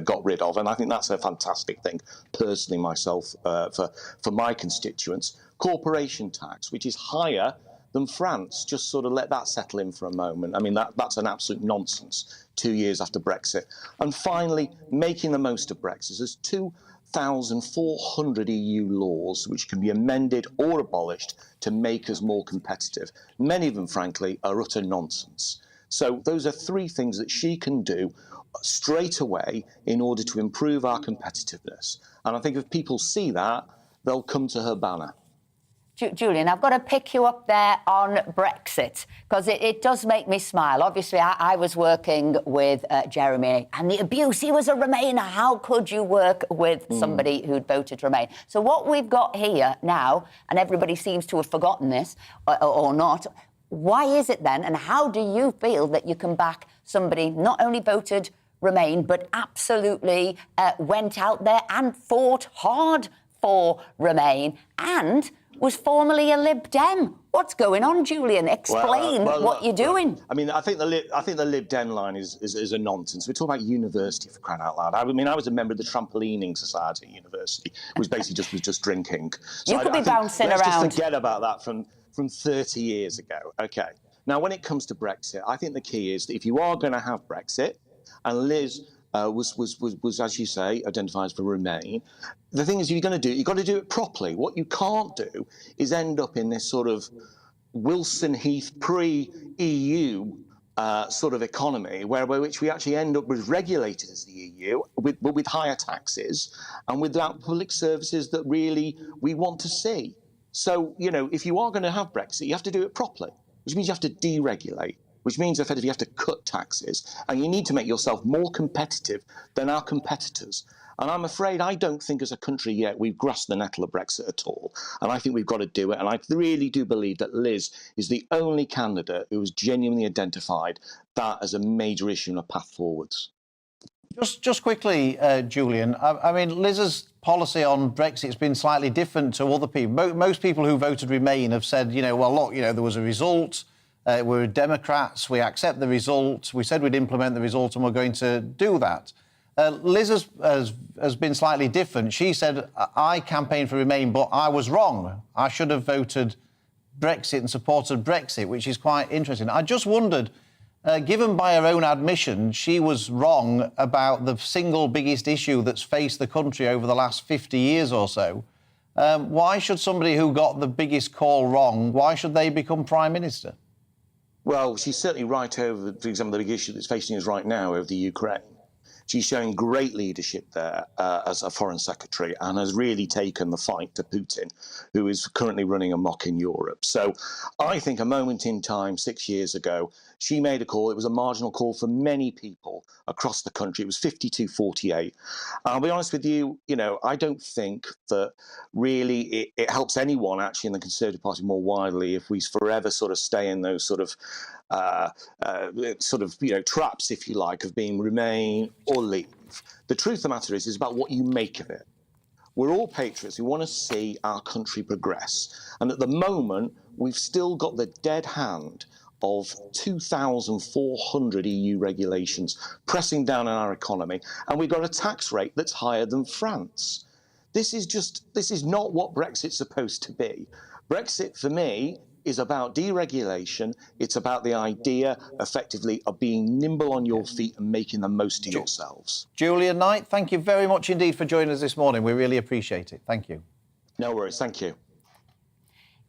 got rid of, and I think that's a fantastic thing. Personally, myself, for my constituents, corporation tax, which is higher than France. Just sort of let that settle in for a moment. I mean, that's an absolute nonsense 2 years after Brexit. And finally, making the most of Brexit. There's 2,400 EU laws which can be amended or abolished to make us more competitive. Many of them, frankly, are utter nonsense. So those are three things that she can do straight away in order to improve our competitiveness. And I think if people see that, they'll come to her banner. Julian, I've got to pick you up there on Brexit, because it does make me smile. Obviously, I was working with Jeremy, and the abuse, he was a Remainer. How could you work with somebody who'd voted Remain? So what we've got here now, and everybody seems to have forgotten this, or not, why is it then, and how do you feel that you can back somebody not only voted Remain, but absolutely went out there and fought hard for Remain and was formerly a Lib Dem? What's going on, Julian? Explain what you're doing. I mean, I think the Lib Dem line is a nonsense. We're talking about university, for crying out loud. I mean, I was a member of the Trampolining Society at university, which basically just drinking. So you could be bouncing let's around. Just forget about that from 30 years ago. OK. Now, when it comes to Brexit, I think the key is that if you are going to have Brexit, and Liz was, as you say, identified for Remain, the thing is, you've got to do it properly. What you can't do is end up in this sort of Wilson Heath pre-EU sort of economy, by which we actually end up as regulated as the EU, but with higher taxes and without public services that really we want to see. So, you know, if you are going to have Brexit, you have to do it properly, which means you have to deregulate, which means effectively you have to cut taxes, and you need to make yourself more competitive than our competitors. And I'm afraid I don't think as a country yet we've grasped the nettle of Brexit at all. And I think we've got to do it. And I really do believe that Liz is the only candidate who has genuinely identified that as a major issue and a path forwards. Just quickly, Julian, I mean, Liz's policy on Brexit has been slightly different to other people. Most people who voted Remain have said, you know, well, look, you know, there was a result. We're Democrats. We accept the result. We said we'd implement the result, and we're going to do that. Liz has been slightly different. She said, I campaigned for Remain, but I was wrong. I should have voted Brexit and supported Brexit, which is quite interesting. I just wondered, given by her own admission, she was wrong about the single biggest issue that's faced the country over the last 50 years or so. Why should somebody who got the biggest call wrong, why should they become Prime Minister? Well, she's certainly right over, for example, the big issue that's facing us right now over the Ukraine. She's showing great leadership there as a foreign secretary and has really taken the fight to Putin, who is currently running amok in Europe. So I think a moment in time 6 years ago, she made a call. It was a marginal call for many people across the country. It was 52-48. I'll be honest with you, you know, I don't think that really it helps anyone actually in the Conservative Party more widely if we forever sort of stay in those sort of traps, if you like, of being Remain or leave. The truth of the matter is about what you make of it. We're all patriots. We want to see our country progress. And at the moment, we've still got the dead hand of 2,400 EU regulations pressing down on our economy. And we've got a tax rate that's higher than France. This is not what Brexit's supposed to be. Brexit, for me, is about deregulation. It's about the idea, effectively, of being nimble on your feet and making the most of yourselves. Julian Knight, thank you very much indeed for joining us this morning. We really appreciate it. Thank you. No worries. Thank you.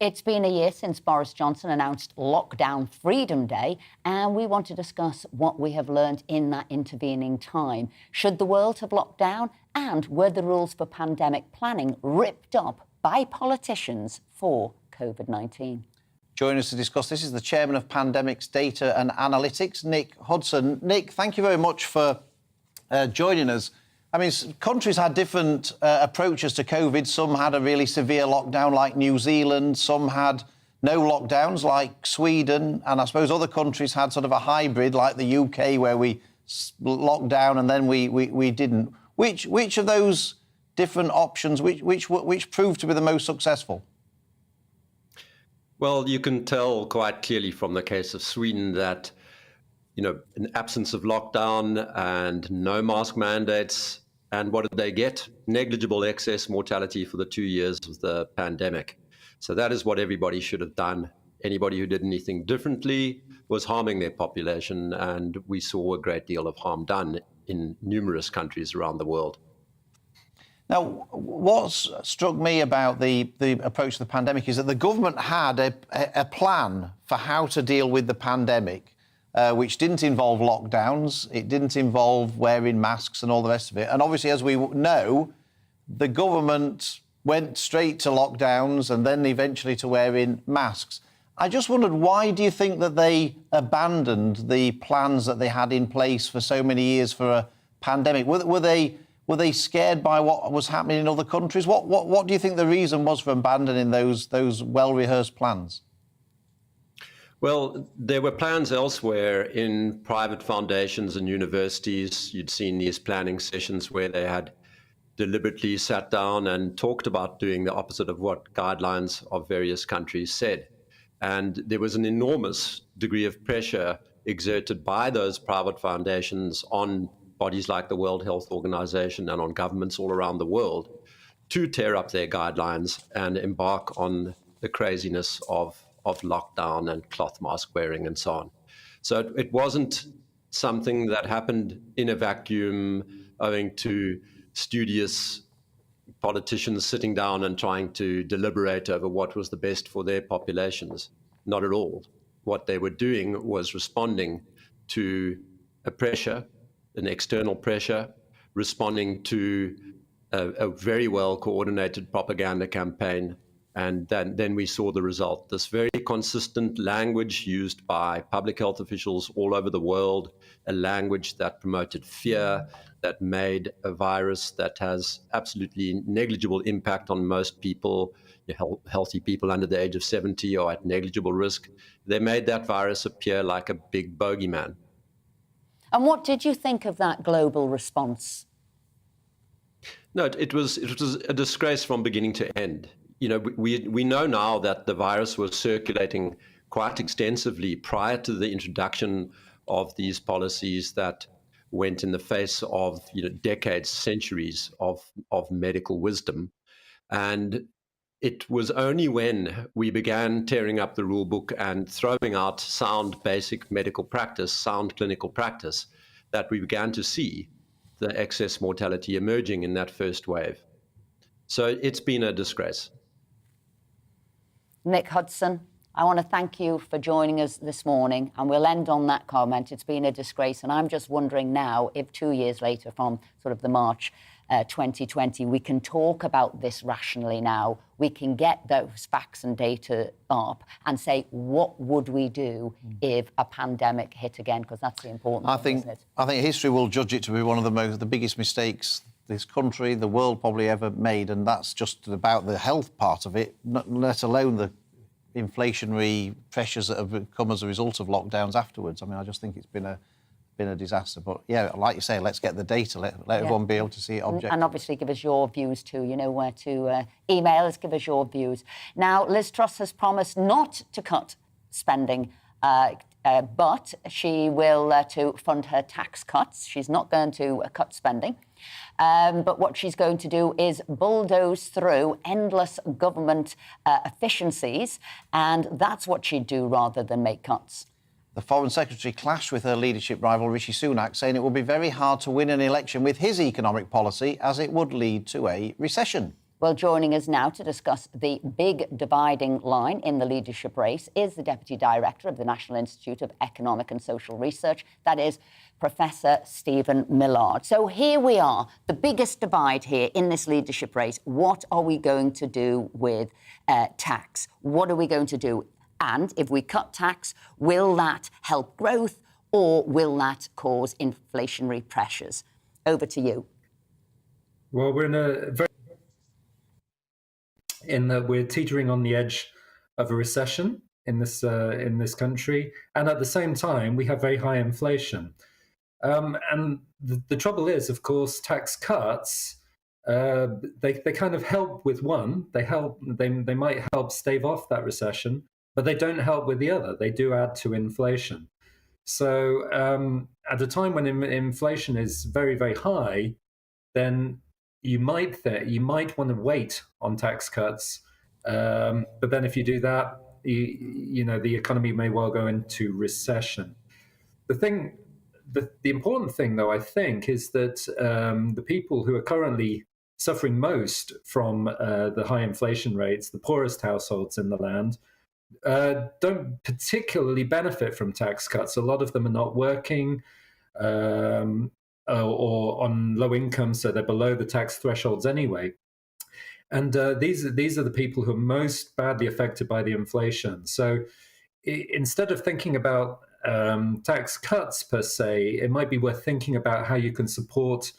It's been a year since Boris Johnson announced Lockdown Freedom Day, and we want to discuss what we have learned in that intervening time. Should the world have locked down? And were the rules for pandemic planning ripped up by politicians for COVID-19? Joining us to discuss this is the Chairman of Pandemics Data and Analytics, Nick Hudson. Nick, thank you very much for joining us. I mean, countries had different approaches to COVID. Some had a really severe lockdown like New Zealand. Some had no lockdowns like Sweden. And I suppose other countries had sort of a hybrid like the UK where we locked down and then we didn't. Which of those different options, which proved to be the most successful? Well, you can tell quite clearly from the case of Sweden that, you know, an absence of lockdown and no mask mandates. And what did they get? Negligible excess mortality for the 2 years of the pandemic. So that is what everybody should have done. Anybody who did anything differently was harming their population. And we saw a great deal of harm done in numerous countries around the world. Now, what's struck me about the approach to the pandemic is that the government had a plan for how to deal with the pandemic, which didn't involve lockdowns, it didn't involve wearing masks and all the rest of it. And obviously, as we know, the government went straight to lockdowns and then eventually to wearing masks. I just wondered, why do you think that they abandoned the plans that they had in place for so many years for a pandemic? Were they scared by what was happening in other countries? What do you think the reason was for abandoning those well-rehearsed plans? Well, there were plans elsewhere in private foundations and universities. You'd seen these planning sessions where they had deliberately sat down and talked about doing the opposite of what guidelines of various countries said. And there was an enormous degree of pressure exerted by those private foundations on bodies like the World Health Organization and on governments all around the world to tear up their guidelines and embark on the craziness of lockdown and cloth mask wearing and so on. So it wasn't something that happened in a vacuum owing to studious politicians sitting down and trying to deliberate over what was the best for their populations. Not at all. What they were doing was responding to a pressure, an external pressure, responding to a very well coordinated propaganda campaign. And then we saw the result, this very consistent language used by public health officials all over the world, a language that promoted fear, that made a virus that has absolutely negligible impact on most people, healthy people under the age of 70 are at negligible risk. They made that virus appear like a big bogeyman. And what did you think of that global response? No, it was a disgrace from beginning to end. You know, we know now that the virus was circulating quite extensively prior to the introduction of these policies that went in the face of, you know, decades, centuries of medical wisdom. And it was only when we began tearing up the rule book and throwing out sound basic medical practice, sound clinical practice, that we began to see the excess mortality emerging in that first wave. So it's been a disgrace. Nick Hudson, I want to thank you for joining us this morning, and we'll end on that comment. It's been a disgrace, and I'm just wondering now if 2 years later from sort of the March 2020, we can talk about this rationally now. We can get those facts and data up and say, what would we do if a pandemic hit again? Because that's the important thing, isn't it? I think history will judge it to be one of the biggest mistakes this country, the world probably ever made, and that's just about the health part of it, let alone the inflationary pressures that have come as a result of lockdowns afterwards. I mean, I just think it's been a disaster. But yeah, like you say, let's get the data, let everyone be able to see it objectively. And obviously give us your views too. You know where to email us, give us your views. Now, Liz Truss has promised not to cut spending, but she will to fund her tax cuts. She's not going to cut spending. But what she's going to do is bulldoze through endless government efficiencies, and that's what she'd do rather than make cuts. The Foreign Secretary clashed with her leadership rival Rishi Sunak, saying it would be very hard to win an election with his economic policy as it would lead to a recession. Well, joining us now to discuss the big dividing line in the leadership race is the Deputy Director of the National Institute of Economic and Social Research, that is Professor Stephen Millard. So here we are, the biggest divide here in this leadership race. What are we going to do with tax? What are we going to do? And if we cut tax, will that help growth or will that cause inflationary pressures? Over to you. Well, we're in that we're teetering on the edge of a recession in this country, and at the same time we have very high inflation. And the trouble is, of course, tax cuts. They kind of help with one. They might help stave off that recession, but they don't help with the other. They do add to inflation. So at a time when inflation is very, very high, then you might want to wait on tax cuts. But then if you do that, the economy may well go into recession. The important thing, though, I think, is that the people who are currently suffering most from the high inflation rates, the poorest households in the land, don't particularly benefit from tax cuts. A lot of them are not working or on low income, so they're below the tax thresholds anyway. And these are the people who are most badly affected by the inflation. So instead of thinking about tax cuts per se, it might be worth thinking about how you can support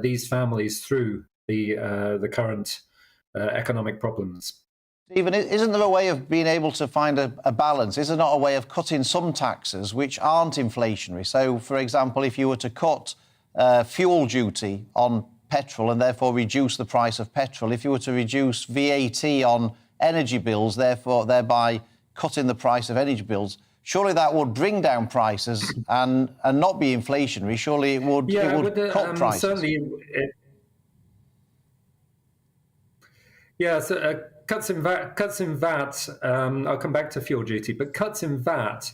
these families through the current economic problems. Stephen, isn't there a way of being able to find a balance? Is there not a way of cutting some taxes which aren't inflationary? So, for example, if you were to cut fuel duty on petrol and therefore reduce the price of petrol, if you were to reduce VAT on energy bills, thereby cutting the price of energy bills, surely that would bring down prices and not be inflationary. Surely it would cut prices. Certainly. So cuts in VAT. I'll come back to fuel duty, but cuts in VAT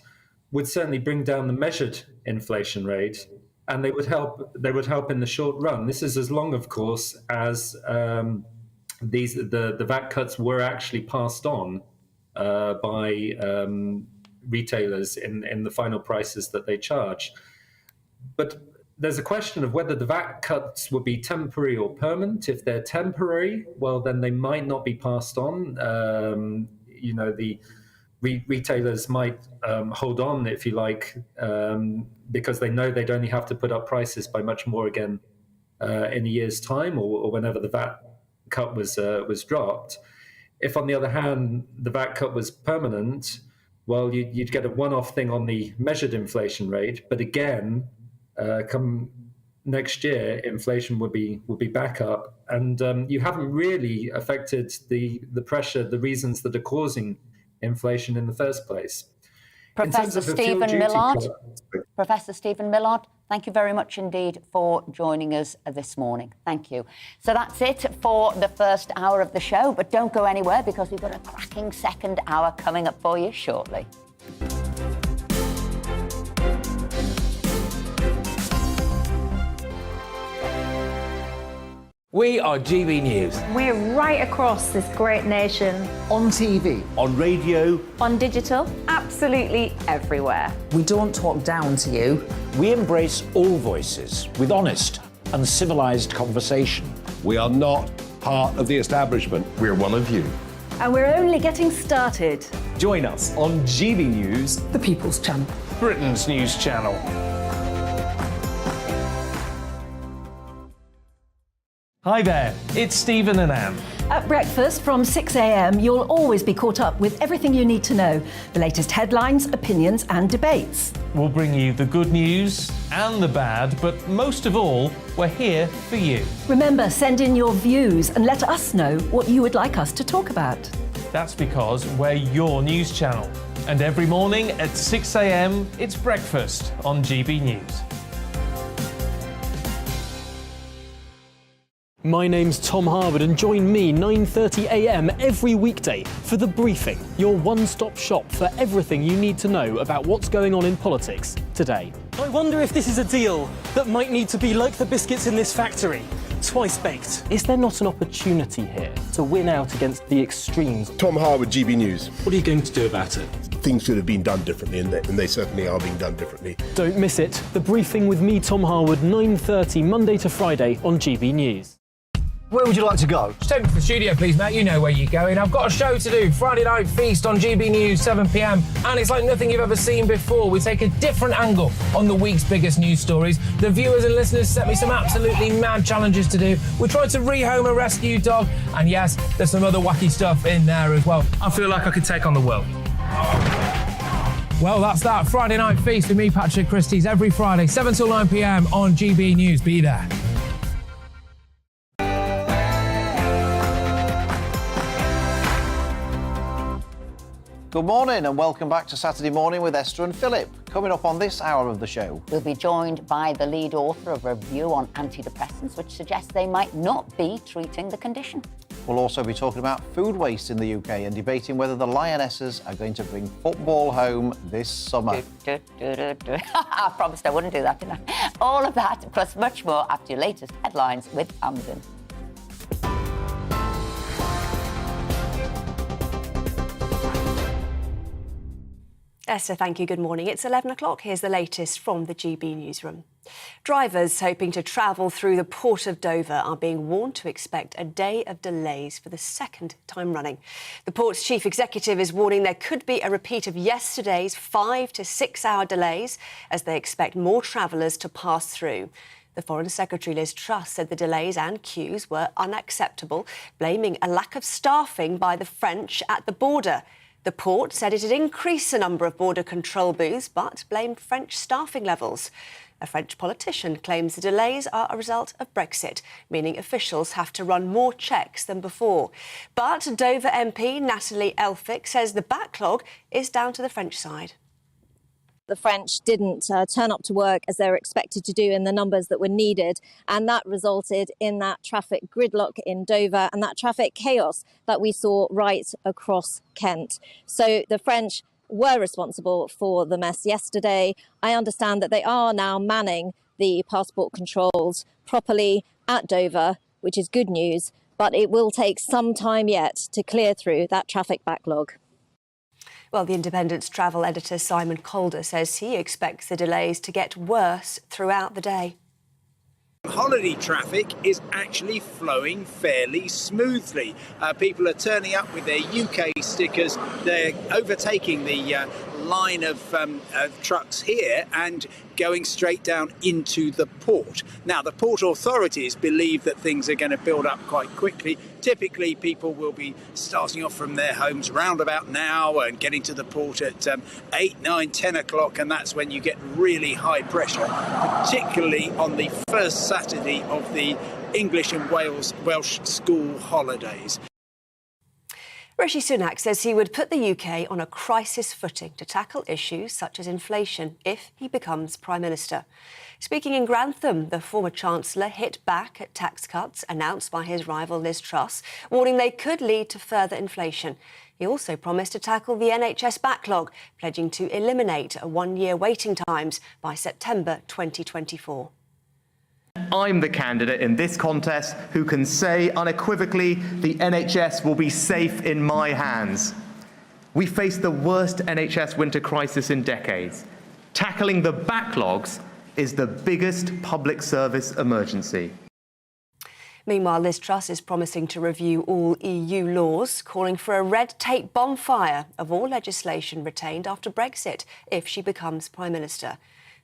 would certainly bring down the measured inflation rate, and they would help. They would help in the short run. This is as long, of course, as the VAT cuts were actually passed on by retailers in the final prices that they charge. But there's a question of whether the VAT cuts will be temporary or permanent. If they're temporary, well, then they might not be passed on. The retailers might hold on, if you like, because they know they'd only have to put up prices by much more again in a year's time or whenever the VAT cut was dropped. If, on the other hand, the VAT cut was permanent, well, you'd get a one-off thing on the measured inflation rate, but again, come next year, inflation would be back up, and you haven't really affected the pressure, the reasons that are causing inflation in the first place. Professor Stephen Millard, thank you very much indeed for joining us this morning. Thank you. So that's it for the first hour of the show, but don't go anywhere because we've got a cracking second hour coming up for you shortly. We are GB News. We're right across this great nation. On TV. On radio. On digital. Absolutely everywhere. We don't talk down to you. We embrace all voices with honest and civilised conversation. We are not part of the establishment. We're one of you. And we're only getting started. Join us on GB News, the People's Channel, Britain's news channel. Hi there, it's Stephen and Anne. At breakfast from 6 a.m, you'll always be caught up with everything you need to know, the latest headlines, opinions and debates. We'll bring you the good news and the bad, but most of all, we're here for you. Remember, send in your views and let us know what you would like us to talk about. That's because we're your news channel. And every morning at 6 a.m, it's breakfast on GB News. My name's Tom Harwood and join me 9:30 a.m. every weekday for The Briefing, your one-stop shop for everything you need to know about what's going on in politics today. I wonder if this is a deal that might need to be like the biscuits in this factory, twice baked. Is there not an opportunity here to win out against the extremes? Tom Harwood, GB News. What are you going to do about it? Things should have been done differently, and they certainly are being done differently. Don't miss it. The Briefing with me, Tom Harwood, 9:30 Monday to Friday on GB News. Where would you like to go? Just take me to the studio, please, mate. You know where you're going. I've got a show to do. Friday Night Feast on GB News, 7 p.m. And it's like nothing you've ever seen before. We take a different angle on the week's biggest news stories. The viewers and listeners set me some absolutely mad challenges to do. We tried to rehome a rescue dog. And yes, there's some other wacky stuff in there as well. I feel like I could take on the world. Well, that's that. Friday Night Feast with me, Patrick Christie's, every Friday, 7 till 9 p.m. on GB News. Be there. Good morning and welcome back to Saturday Morning with Esther and Philip. Coming up on this hour of the show, we'll be joined by the lead author of a review on antidepressants, which suggests they might not be treating the condition. We'll also be talking about food waste in the UK and debating whether the Lionesses are going to bring football home this summer. I promised I wouldn't do that, didn't I? All of that, plus much more after your latest headlines with Amazon. Esther, thank you. Good morning. It's 11 o'clock. Here's the latest from the GB newsroom. Drivers hoping to travel through the port of Dover are being warned to expect a day of delays for the second time running. The port's chief executive is warning there could be a repeat of yesterday's 5 to 6 hour delays as they expect more travellers to pass through. The Foreign Secretary Liz Truss said the delays and queues were unacceptable, blaming a lack of staffing by the French at the border. The port said it had increased the number of border control booths but blamed French staffing levels. A French politician claims the delays are a result of Brexit, meaning officials have to run more checks than before. But Dover MP Natalie Elphick says the backlog is down to the French side. The French didn't turn up to work as they were expected to do in the numbers that were needed, and that resulted in that traffic gridlock in Dover and that traffic chaos that we saw right across Kent. So the French were responsible for the mess yesterday. I understand that they are now manning the passport controls properly at Dover, which is good news, but it will take some time yet to clear through that traffic backlog. Well, the Independent's travel editor Simon Calder says he expects the delays to get worse throughout the day. Holiday traffic is actually flowing fairly smoothly. People are turning up with their UK stickers. They're overtaking the line of trucks here and going straight down into the port. Now, the port authorities believe that things are going to build up quite quickly. Typically, people will be starting off from their homes round about now and getting to the port at 8, 9, 10 o'clock, and that's when you get really high pressure, particularly on the first Saturday of the English and Welsh school holidays. Rishi Sunak says he would put the UK on a crisis footing to tackle issues such as inflation if he becomes Prime Minister. Speaking in Grantham, the former Chancellor hit back at tax cuts announced by his rival Liz Truss, warning they could lead to further inflation. He also promised to tackle the NHS backlog, pledging to eliminate one-year waiting times by September 2024. I'm the candidate in this contest who can say unequivocally the NHS will be safe in my hands. We face the worst NHS winter crisis in decades. Tackling the backlogs is the biggest public service emergency. Meanwhile, Liz Truss is promising to review all EU laws, calling for a red tape bonfire of all legislation retained after Brexit if she becomes Prime Minister.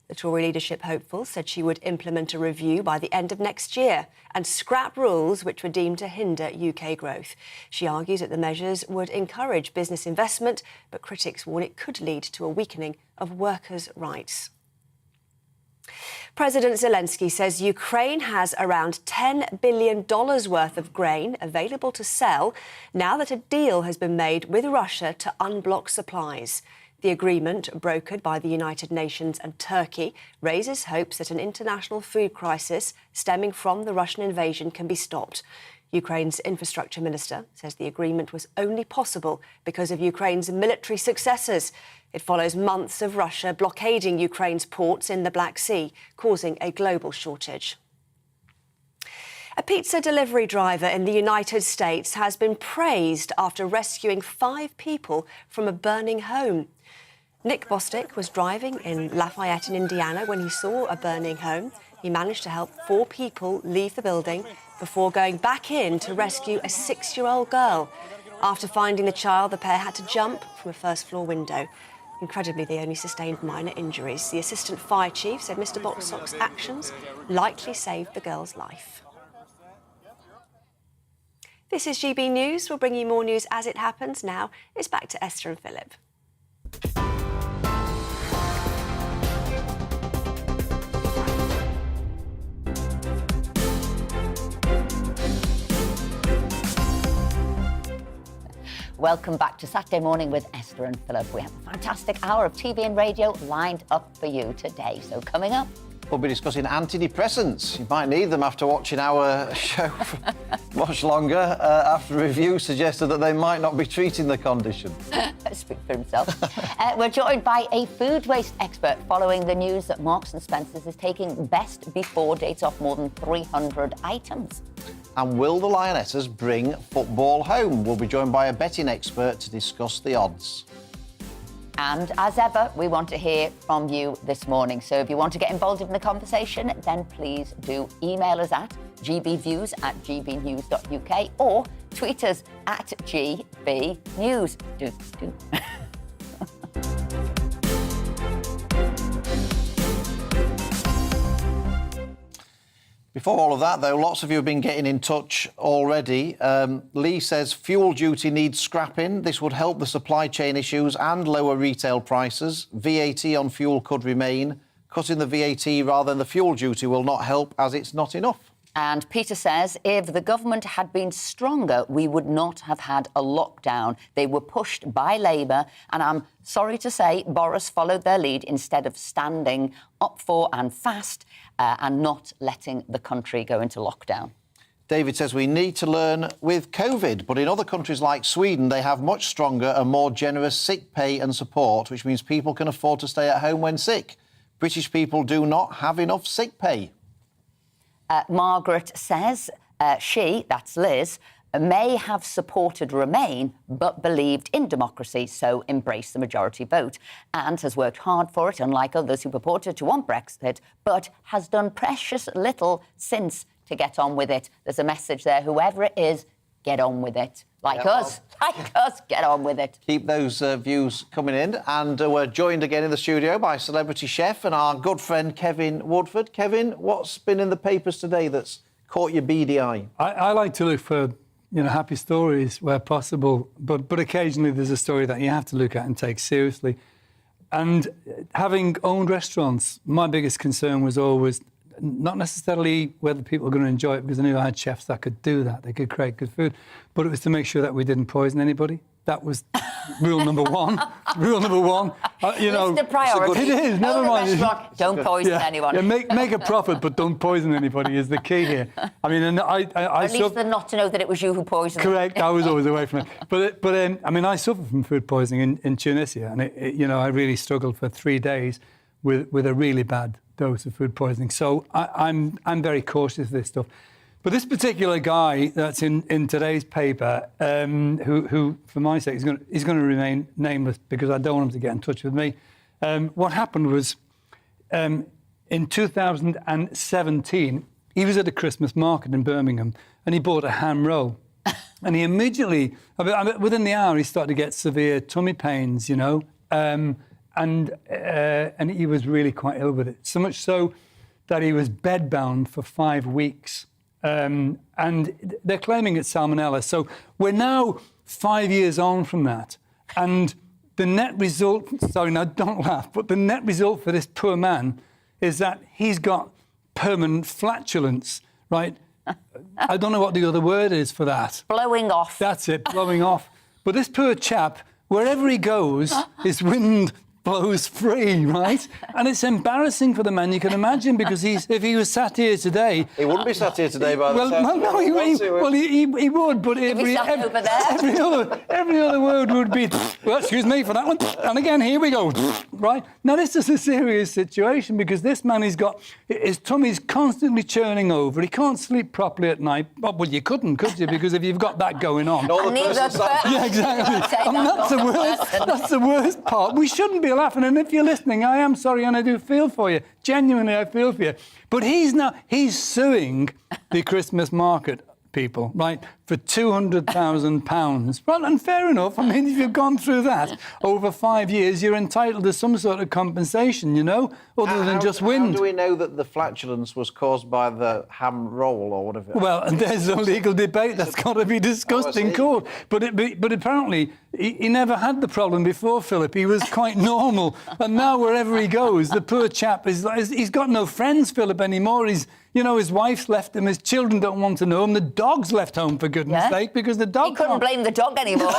The Tory leadership hopeful said she would implement a review by the end of next year and scrap rules which were deemed to hinder UK growth. She argues that the measures would encourage business investment, but critics warn it could lead to a weakening of workers' rights. President Zelensky says Ukraine has around $10 billion worth of grain available to sell now that a deal has been made with Russia to unblock supplies. The agreement, brokered by the United Nations and Turkey, raises hopes that an international food crisis stemming from the Russian invasion can be stopped. Ukraine's infrastructure minister says the agreement was only possible because of Ukraine's military successes. It follows months of Russia blockading Ukraine's ports in the Black Sea, causing a global shortage. A pizza delivery driver in the United States has been praised after rescuing 5 people from a burning home. Nick Bostic was driving in Lafayette in Indiana when he saw a burning home. He managed to help 4 people leave the building before going back in to rescue a 6-year-old girl. After finding the child, the pair had to jump from a first-floor window. Incredibly, they only sustained minor injuries. The assistant fire chief said Mr. Bostoc's actions likely saved the girl's life. This is GB News. We'll bring you more news as it happens. Now it's back to Esther and Philip. Welcome back to Saturday Morning with Esther and Philip. We have a fantastic hour of TV and radio lined up for you today. So coming up, we'll be discussing antidepressants. You might need them after watching our show for much longer. After a review suggested that they might not be treating the condition. Speak for himself. We're joined by a food waste expert following the news that Marks and Spencer's is taking best before dates off more than 300 items. And will the Lionesses bring football home? We'll be joined by a betting expert to discuss the odds. And as ever, we want to hear from you this morning. So if you want to get involved in the conversation, then please do email us at gbviews@gbnews.uk or tweet us at gbnews. Do. Before all of that, though, lots of you have been getting in touch already. Lee says fuel duty needs scrapping. This would help the supply chain issues and lower retail prices. VAT on fuel could remain. Cutting the VAT rather than the fuel duty will not help, as it's not enough. And Peter says if the government had been stronger, we would not have had a lockdown. They were pushed by Labour, and I'm sorry to say Boris followed their lead instead of standing up for and fast and not letting the country go into lockdown. David says we need to learn with COVID, but in other countries like Sweden, they have much stronger and more generous sick pay and support, which means people can afford to stay at home when sick. British people do not have enough sick pay. Margaret says she, that's Liz, may have supported Remain but believed in democracy, so embraced the majority vote, and has worked hard for it, unlike others who purported to want Brexit, but has done precious little since to get on with it. There's a message there, whoever it is, get on with it. Like us, get on with it. Keep those views coming in. And we're joined again in the studio by celebrity chef and our good friend Kevin Woodford. Kevin, what's been in the papers today that's caught your beady eye? I like to look for, happy stories where possible, but occasionally there's a story that you have to look at and take seriously. And having owned restaurants, my biggest concern was always not necessarily whether people were going to enjoy it, because I knew I had chefs that could do that. They could create good food. But it was to make sure that we didn't poison anybody. That was rule number one. Rule number one. It's the priority. It is, never mind. Don't poison anyone. Yeah, make a profit, but don't poison anybody is the key here. I mean, and at least they're not to know that it was you who poisoned them. Correct, I was always away from it. But I suffered from food poisoning in Tunisia, and I really struggled for 3 days with a really bad dose of food poisoning. So I'm very cautious of this stuff. But this particular guy that's in today's paper, who for my sake, is going to remain nameless because I don't want him to get in touch with me. What happened was, in 2017, he was at a Christmas market in Birmingham and he bought a ham roll. And he immediately, within the hour, he started to get severe tummy pains, and he was really quite ill with it. So much so that he was bedbound for 5 weeks. And they're claiming it's salmonella. So we're now 5 years on from that. And the net result, sorry, now don't laugh, but the net result for this poor man is that he's got permanent flatulence, right? I don't know what the other word is for that. Blowing off. That's it, blowing off. But this poor chap wherever he goes, his wind blows free, right? And it's embarrassing for the man, you can imagine, because if he was sat here today... He wouldn't be sat here today by the time... No, he would, but every other word would be, well, excuse me for that one, and again, here we go, right? Now, this is a serious situation, because this man, his tummy's constantly churning over, he can't sleep properly at night. Well, you couldn't, could you? Because if you've got that going on... Yeah, exactly. I mean, that's the worst part. We shouldn't be laughing, and if you're listening, I am sorry, and I do feel for you. Genuinely, I feel for you. But he's suing the Christmas market people, right, for £200,000. Well, and fair enough. I mean, if you've gone through that over 5 years, you're entitled to some sort of compensation, you know, other than just wind. How do we know that the flatulence was caused by the ham roll or whatever? Well, there's a legal debate that's got to be discussed in court. But apparently, he never had the problem before, Philip. He was quite normal. And now, wherever he goes, the poor chap, he's got no friends, Philip, anymore. His wife's left him, his children don't want to know him, the dog's left home, for goodness sake, because the dog... He couldn't blame the dog anymore.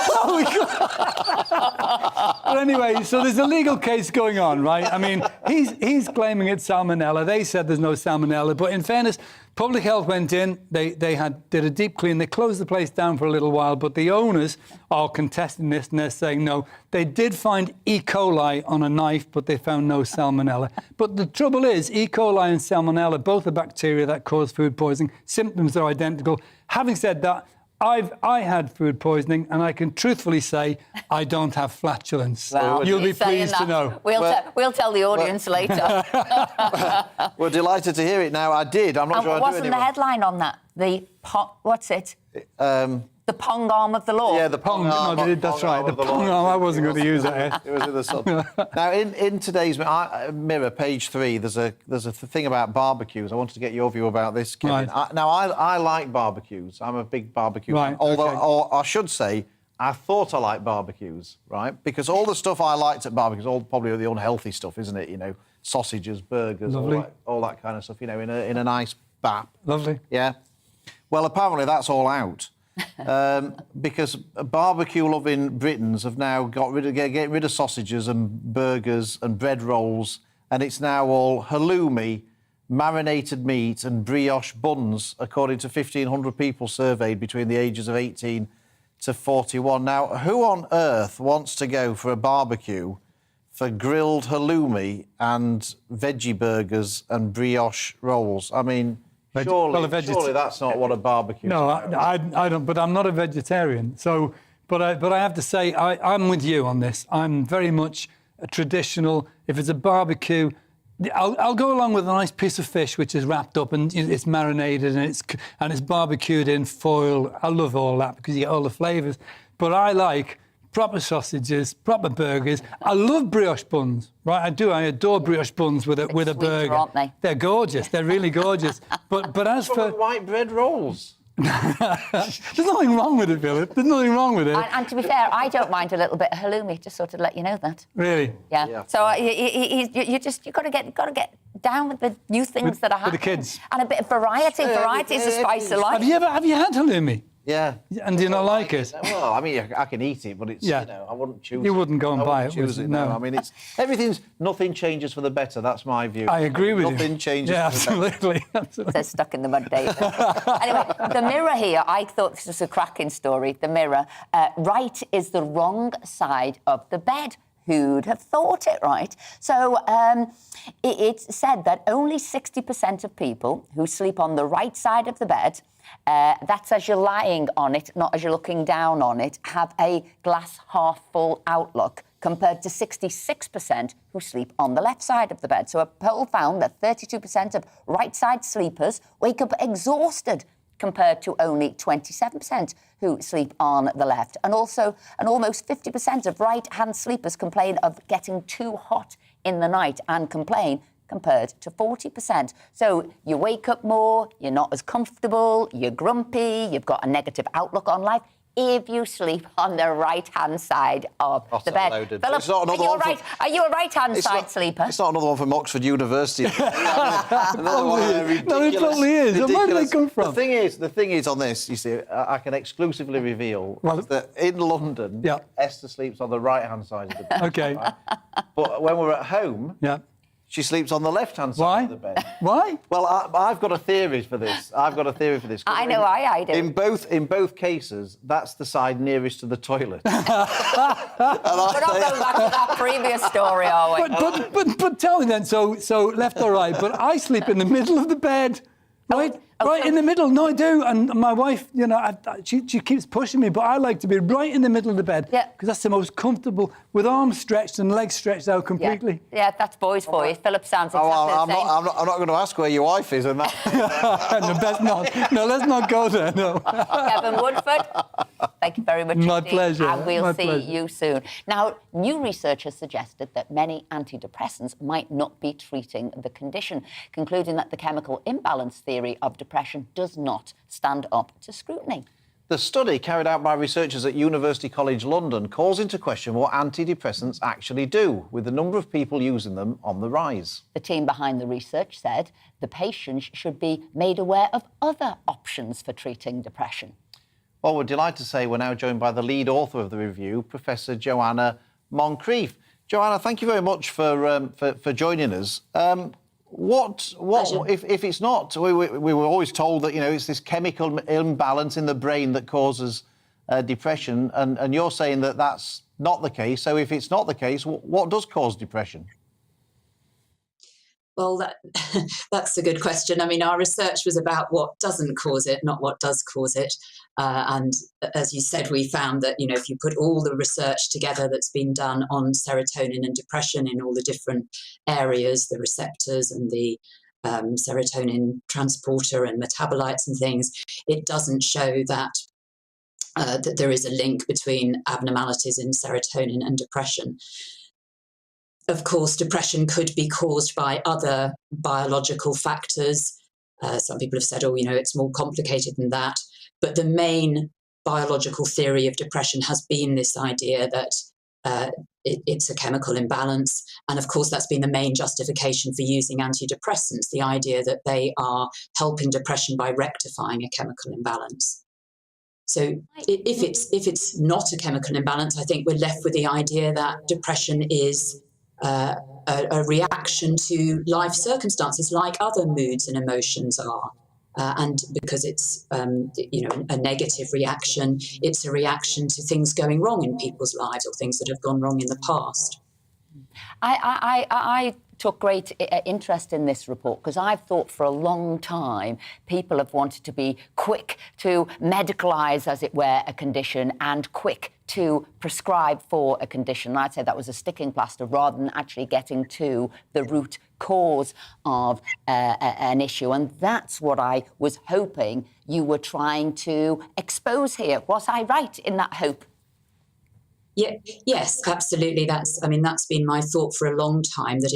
But anyway, so there's a legal case going on, right? I mean, he's claiming it's salmonella. They said there's no salmonella, but in fairness, Public Health went in, they did a deep clean, they closed the place down for a little while, but the owners are contesting this and they're saying no. They did find E. coli on a knife, but they found no salmonella. But the trouble is, E. coli and salmonella, both are bacteria that cause food poisoning. Symptoms are identical. Having said that, I had food poisoning, and I can truthfully say I don't have flatulence. Well, you'll be pleased to know. We'll tell the audience later. We're delighted to hear it now. I did. I'm not sure I do wasn't the headline on that? What's it? The Pong arm of the law. Yeah, the Pong arm. That's right. The Pong arm. I wasn't going to use that. It was in the sun. Now, in today's Mirror, page 3, there's a thing about barbecues. I wanted to get your view about this, Kevin. Right. I like barbecues. I'm a big barbecue fan. Or I should say, I thought I liked barbecues, right? Because all the stuff I liked at barbecues, probably the unhealthy stuff, isn't it? You know, sausages, burgers, all that kind of stuff. You know, in a nice bap. Lovely. Yeah. Well, apparently that's all out. Because barbecue-loving Britons have now getting rid of sausages and burgers and bread rolls, and it's now all halloumi, marinated meat and brioche buns, according to 1,500 people surveyed between the ages of 18 to 41. Now, who on earth wants to go for a barbecue for grilled halloumi and veggie burgers and brioche rolls? I mean... Surely that's not what a barbecue is. No, I don't, but I'm not a vegetarian. So, but I have to say, I'm with you on this. I'm very much a traditional. If it's a barbecue, I'll go along with a nice piece of fish which is wrapped up and it's marinated and it's barbecued in foil. I love all that because you get all the flavours. But I like proper sausages, proper burgers. I love brioche buns, right? I do. I adore brioche buns with a burger. Aren't they? They're gorgeous. They're really gorgeous. But as for white bread rolls, there's nothing wrong with it, Philip. There's nothing wrong with it. And to be fair, I don't mind a little bit of halloumi, just sort of let you know that. Really? Yeah. So you got to get down with the new things that are happening. With the kids. And a bit of variety. Variety is the spice of life. Have you had halloumi? Yeah. And do you not like it? Well, I mean, I can eat it, but it's, I wouldn't choose it. You wouldn't go and buy it, choose it, no. I mean, nothing changes for the better, that's my view. I agree with you. Nothing changes for the better. Absolutely. They're stuck in the mud, David. Anyway, the Mirror here, I thought this was a cracking story, the Mirror. Right is the wrong side of the bed. Who'd have thought it, right? So it said that only 60% of people who sleep on the right side of the bed, that's as you're lying on it, not as you're looking down on it, have a glass half full outlook, compared to 66% who sleep on the left side of the bed. So a poll found that 32% of right-side sleepers wake up exhausted, compared to only 27% who sleep on the left. And also, almost 50% of right-hand sleepers complain of getting too hot in the night and complain, compared to 40%. So you wake up more, you're not as comfortable, you're grumpy, you've got a negative outlook on life. if you sleep on the right-hand side of the bed. Loaded. Philip, It's not another one from- are you a right-hand side sleeper? It's not another one from Oxford University. No, it probably is. Where did they come from? The thing is on this, you see, I can exclusively reveal that in London, Esther sleeps on the right-hand side of the bed. Okay. Right? But when we're at home, she sleeps on the left-hand side of the bed. Why? Well, I've got a theory for this. I know I do. In both cases, that's the side nearest to the toilet. We're not going back to that previous story, are we? But tell me then, so left or right, but I sleep in the middle of the bed. Right, right in the middle. No, I do. And my wife, you know, she keeps pushing me, but I like to be right in the middle of the bed because that's the most comfortable, with arms stretched and legs stretched out completely. Yeah, that's boys for you. Philip sounds exactly the same. I'm not going to ask where your wife is, and that. No, best not. No, let's not go there. No. Kevin Woodford, thank you very much. My indeed, pleasure. And we'll My see pleasure. you soon. Now, new research has suggested that many antidepressants might not be treating the condition, concluding that the chemical imbalance theory of depression does not stand up to scrutiny. The study carried out by researchers at University College London calls into question what antidepressants actually do, with the number of people using them on the rise. The team behind the research said the patients should be made aware of other options for treating depression. Well, we're delighted to say we're now joined by the lead author of the review, Professor Joanna Moncrief. Joanna, thank you very much for joining us. What if it's not? We were always told that, you know, it's this chemical imbalance in the brain that causes depression, and you're saying that that's not the case. So if it's not the case, what does cause depression? Well, that's a good question. I mean, our research was about what doesn't cause it, not what does cause it. And as you said, we found that, you know, if you put all the research together that's been done on serotonin and depression in all the different areas, the receptors and the serotonin transporter and metabolites and things, it doesn't show that that there is a link between abnormalities in serotonin and depression. Of course, depression could be caused by other biological factors. Some people have said, oh, you know, it's more complicated than that. But the main biological theory of depression has been this idea that it's a chemical imbalance. And of course, that's been the main justification for using antidepressants, the idea that they are helping depression by rectifying a chemical imbalance. So if it's not a chemical imbalance, I think we're left with the idea that depression is a reaction to life circumstances like other moods and emotions are. And because it's, you know, a negative reaction, it's a reaction to things going wrong in people's lives or things that have gone wrong in the past. I took great interest in this report because I've thought for a long time people have wanted to be quick to medicalise, as it were, a condition and quick to prescribe for a condition. And I'd say that was a sticking plaster rather than actually getting to the root cause of an issue. And that's what I was hoping you were trying to expose here. Was I right in that hope? Yeah, yes, absolutely. That's been my thought for a long time, that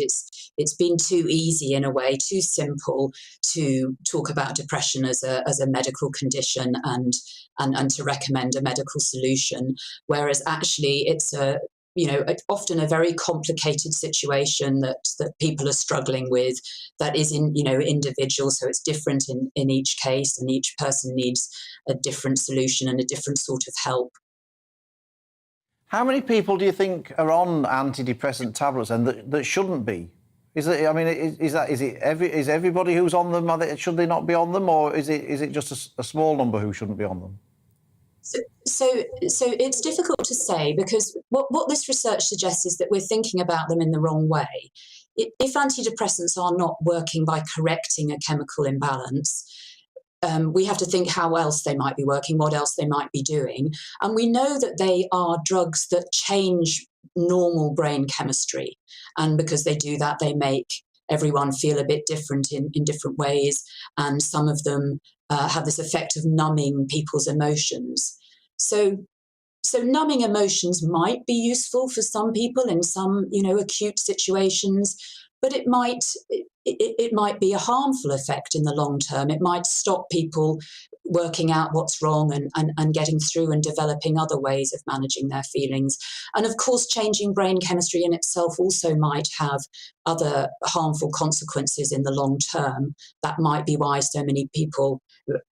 it's been too easy in a way, too simple to talk about depression as a medical condition and to recommend a medical solution, whereas actually it's often a very complicated situation that people are struggling with, that is individual, so it's different in each case, and each person needs a different solution and a different sort of help. How many people do you think are on antidepressant tablets and that shouldn't be? Is everybody who's on them? Should they not be on them, or is it just a small number who shouldn't be on them? So it's difficult to say, because what this research suggests is that we're thinking about them in the wrong way. If antidepressants are not working by correcting a chemical imbalance, we have to think how else they might be working, what else they might be doing. And we know that they are drugs that change normal brain chemistry. And because they do that, they make everyone feel a bit different in different ways. And some of them have this effect of numbing people's emotions. So numbing emotions might be useful for some people in some, acute situations, but it might be a harmful effect in the long term. It might stop people working out what's wrong and getting through and developing other ways of managing their feelings. And of course, changing brain chemistry in itself also might have other harmful consequences in the long term. That might be why so many people,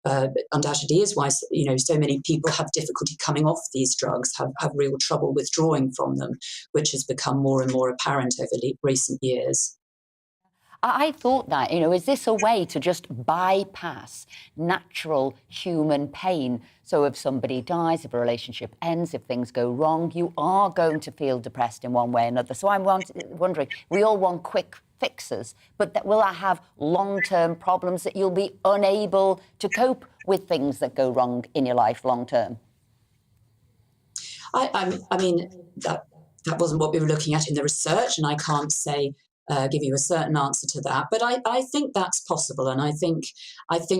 undoubtedly is why, so many people have difficulty coming off these drugs, have real trouble withdrawing from them, which has become more and more apparent over recent years. I thought that, is this a way to just bypass natural human pain? So if somebody dies, if a relationship ends, if things go wrong, you are going to feel depressed in one way or another. So I'm wondering, we all want quick fixes, but will that have long-term problems that you'll be unable to cope with things that go wrong in your life long-term? I mean, that wasn't what we were looking at in the research, and I can't say give you a certain answer to that. But I think that's possible, and I think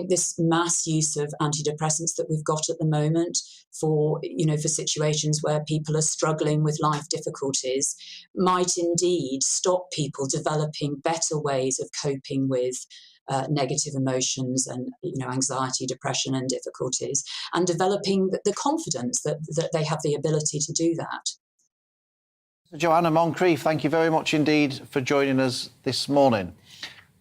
this mass use of antidepressants that we've got at the moment for situations where people are struggling with life difficulties might indeed stop people developing better ways of coping with negative emotions and anxiety, depression and difficulties, and developing the confidence that they have the ability to do that. Joanna Moncrief, thank you very much indeed for joining us this morning.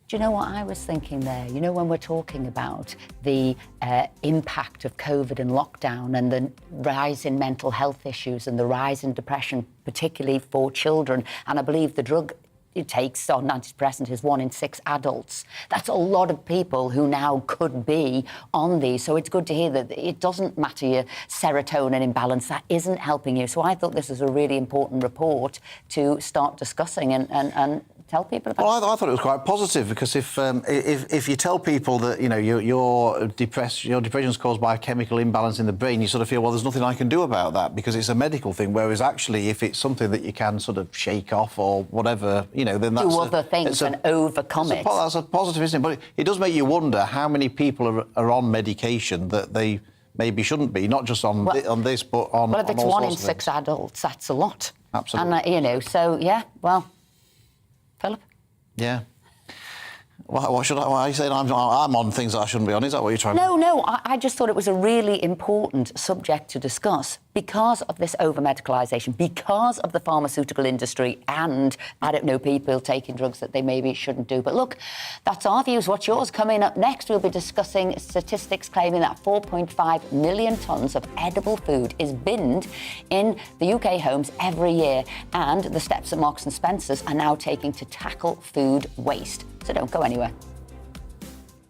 Do you know what I was thinking there? When we're talking about the impact of COVID and lockdown and the rise in mental health issues and the rise in depression, particularly for children, and I believe the drug it takes on antidepressant is 1 in 6 adults. That's a lot of people who now could be on these. So it's good to hear that it doesn't matter your serotonin imbalance. That isn't helping you. So I thought this was a really important report to start discussing and tell people about. Well, I thought it was quite positive because if you tell people that you're depressed, your depression is caused by a chemical imbalance in the brain, you sort of feel, well, there's nothing I can do about that because it's a medical thing. Whereas actually, if it's something that you can sort of shake off or whatever, then that's do other things and overcome it. That's a positive, isn't it? But it does make you wonder how many people are on medication that they maybe shouldn't be, not just on this, but on. Well, if it's on all 1 in sorts of 6 adults, that's a lot. Absolutely. And so yeah, well. Philip? Yeah. What should I? Why are you saying I'm on things that I shouldn't be on? Is that what you're trying to? No. I just thought it was a really important subject to discuss because of this over-medicalisation, because of the pharmaceutical industry and, people taking drugs that they maybe shouldn't do. But look, that's our views. What's yours? Coming up next, we'll be discussing statistics claiming that 4.5 million tonnes of edible food is binned in the UK homes every year, and the steps that Marks & Spencer's are now taking to tackle food waste. So don't go anywhere.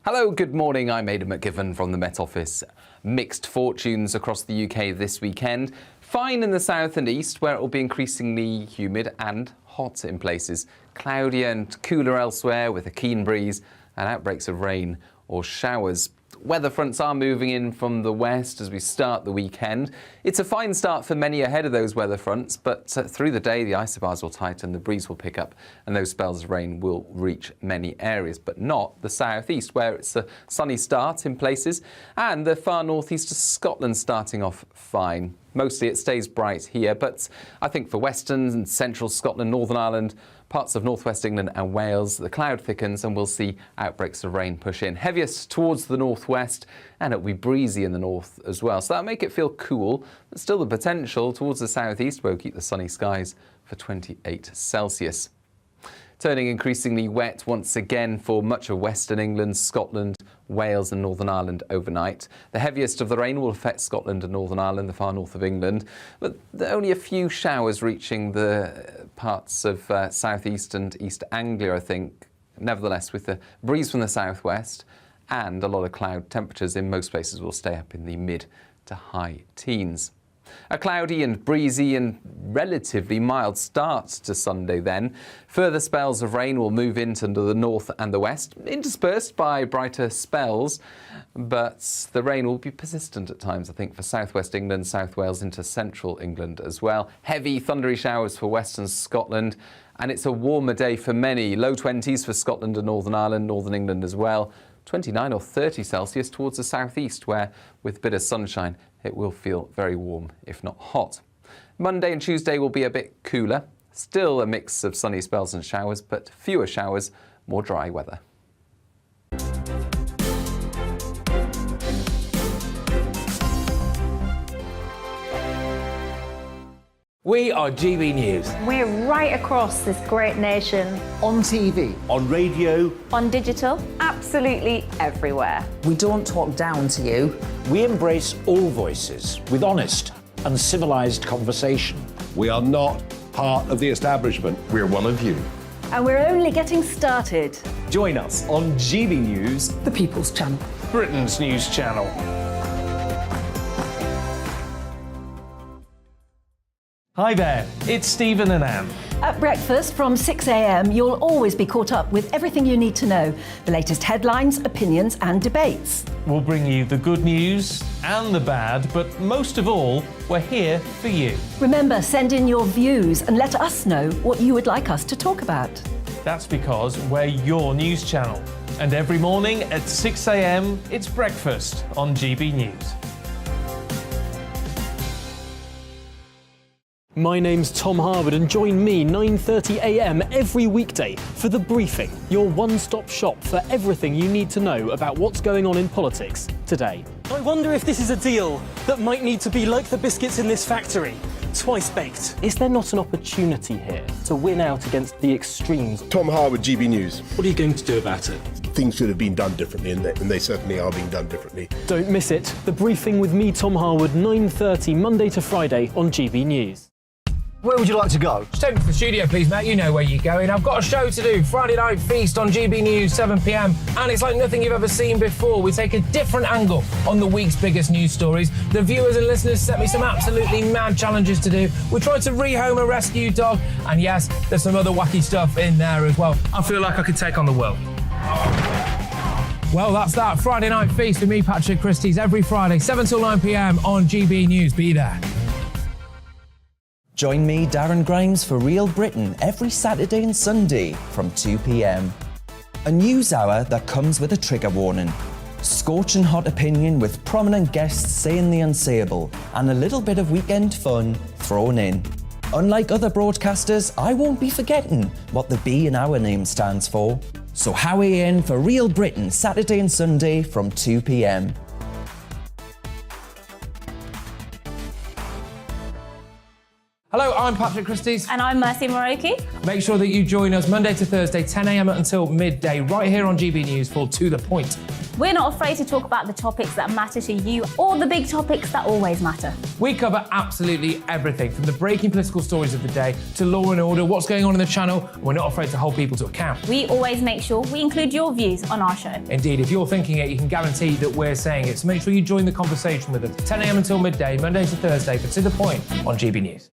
Hello, good morning. I'm Aidan McGivern from the Met Office. Mixed fortunes across the UK this weekend. Fine in the south and east, where it will be increasingly humid and hot in places. Cloudier and cooler elsewhere with a keen breeze and outbreaks of rain or showers. Weather fronts are moving in from the west as we start the weekend. It's a fine start for many ahead of those weather fronts, but through the day the isobars will tighten, the breeze will pick up and those spells of rain will reach many areas, but not the southeast where it's a sunny start in places, and the far northeast of Scotland starting off fine. Mostly it stays bright here, but I think for western and central Scotland, Northern Ireland, parts of northwest England and Wales, the cloud thickens and we'll see outbreaks of rain push in. Heaviest towards the northwest, and it'll be breezy in the north as well. So that'll make it feel cool, but still the potential towards the southeast where we'll keep the sunny skies for 28 Celsius. Turning increasingly wet once again for much of western England, Scotland, Wales and Northern Ireland overnight. The heaviest of the rain will affect Scotland and Northern Ireland, the far north of England, but there are only a few showers reaching the parts of southeast and East Anglia, I think. Nevertheless, with the breeze from the southwest and a lot of cloud, temperatures in most places will stay up in the mid to high teens. A cloudy and breezy and relatively mild start to Sunday then. Further spells of rain will move into the north and the west, interspersed by brighter spells, but the rain will be persistent at times, I think, for southwest England, South Wales into central England as well. Heavy thundery showers for western Scotland, and it's a warmer day for many. Low 20s for Scotland and Northern Ireland, Northern England as well. 29 or 30 Celsius towards the southeast, where with a bit of sunshine it will feel very warm, if not hot. Monday and Tuesday will be a bit cooler. Still a mix of sunny spells and showers, but fewer showers, more dry weather. We are GB News. We're right across this great nation. On TV. On radio. On digital. Absolutely everywhere. We don't talk down to you. We embrace all voices with honest and civilised conversation. We are not part of the establishment. We're one of you. And we're only getting started. Join us on GB News, The People's Channel. Britain's news channel. Hi there, it's Stephen and Anne. At breakfast from 6 a.m, you'll always be caught up with everything you need to know, the latest headlines, opinions and debates. We'll bring you the good news and the bad, but most of all, we're here for you. Remember, send in your views and let us know what you would like us to talk about. That's because we're your news channel. And every morning at 6 a.m, it's breakfast on GB News. My name's Tom Harwood and join me 9:30 a.m. every weekday for The Briefing, your one-stop shop for everything you need to know about what's going on in politics today. I wonder if this is a deal that might need to be like the biscuits in this factory, twice baked. Is there not an opportunity here to win out against the extremes? Tom Harwood, GB News. What are you going to do about it? Things should have been done differently, and they certainly are being done differently. Don't miss it. The Briefing with me, Tom Harwood, 9:30 Monday to Friday on GB News. Where would you like to go? Just take me to the studio, please, mate. You know where you're going. I've got a show to do. Friday Night Feast on GB News, 7 p.m. And it's like nothing you've ever seen before. We take a different angle on the week's biggest news stories. The viewers and listeners set me some absolutely mad challenges to do. We tried to rehome a rescue dog. And yes, there's some other wacky stuff in there as well. I feel like I could take on the world. Well, that's that. Friday Night Feast with me, Patrick Christie's, every Friday, 7 till 9 p.m. on GB News. Be there. Join me, Darren Grimes, for Real Britain every Saturday and Sunday from 2 p.m. A news hour that comes with a trigger warning. Scorching hot opinion with prominent guests saying the unsayable and a little bit of weekend fun thrown in. Unlike other broadcasters, I won't be forgetting what the B in our name stands for. So howie in for Real Britain Saturday and Sunday from 2 p.m. Hello, I'm Patrick Christie's. And I'm Mercy Moroki. Make sure that you join us Monday to Thursday, 10 a.m. until midday, right here on GB News for To The Point. We're not afraid to talk about the topics that matter to you or the big topics that always matter. We cover absolutely everything, from the breaking political stories of the day to law and order, what's going on in the channel. We're not afraid to hold people to account. We always make sure we include your views on our show. Indeed, if you're thinking it, you can guarantee that we're saying it. So make sure you join the conversation with us, 10 a.m. until midday, Monday to Thursday, for To The Point on GB News.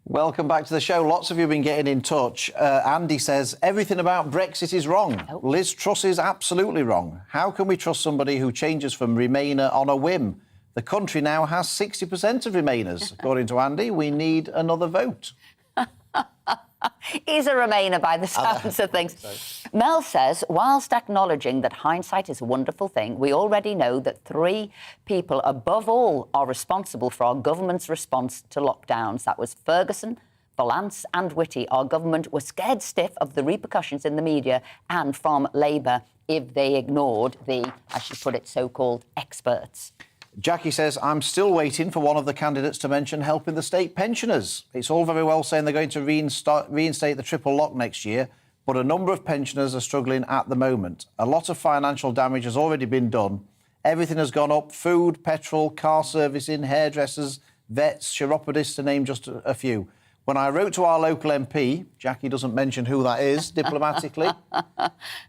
Welcome back to the show. Lots of you have been getting in touch. Andy says, everything about Brexit is wrong. Oh. Liz Truss is absolutely wrong. How can we trust somebody who changes from Remainer on a whim? The country now has 60% of Remainers. According to Andy, we need another vote. He's a Remainer by the sounds of things. Mel says, whilst acknowledging that hindsight is a wonderful thing, we already know that 3 people above all are responsible for our government's response to lockdowns. That was Ferguson, Vallance and Whitty. Our government was scared stiff of the repercussions in the media and from Labour if they ignored the, as she put it, so-called experts. Jackie says, I'm still waiting for one of the candidates to mention helping the state pensioners. It's all very well saying they're going to reinstate the triple lock next year, but a number of pensioners are struggling at the moment. A lot of financial damage has already been done. Everything has gone up: food, petrol, car servicing, hairdressers, vets, chiropodists, to name just a few. When I wrote to our local MP, Jackie doesn't mention who that is diplomatically,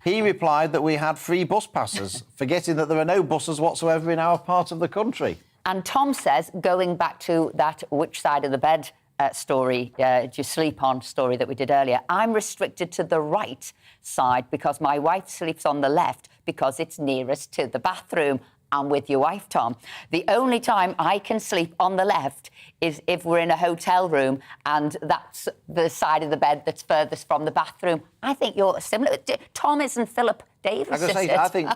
he replied that we had free bus passes, forgetting that there are no buses whatsoever in our part of the country. And Tom says, going back to that which side of the bed story, do you sleep on story that we did earlier, I'm restricted to the right side because my wife sleeps on the left because it's nearest to the bathroom. I'm with your wife, Tom. The only time I can sleep on the left is if we're in a hotel room and that's the side of the bed that's furthest from the bathroom. I think you're similar. Tom isn't Philip Davis, I think,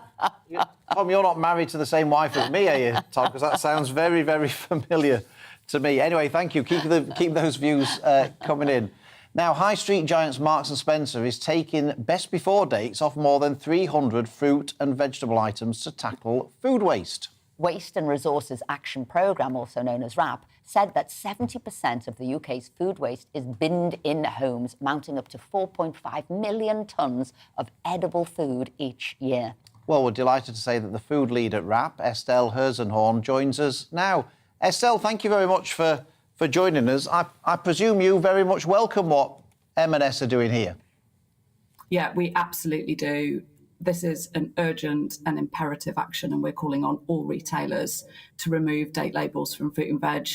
Tom, you're not married to the same wife as me, are you, Tom? Because that sounds very, very familiar to me. Anyway, thank you. Keep those views coming in. Now, high street giants Marks and Spencer is taking best before dates off more than 300 fruit and vegetable items to tackle food waste. Waste and Resources Action Programme, also known as WRAP, said that 70% of the UK's food waste is binned in homes, mounting up to 4.5 million tonnes of edible food each year. Well, we're delighted to say that the food lead at WRAP, Esther Herzenhorn, joins us now. Estelle, thank you very much for joining us. I presume you very much welcome what M&S are doing here. Yeah, we absolutely do. This is an urgent and imperative action, and we're calling on all retailers to remove date labels from fruit and veg,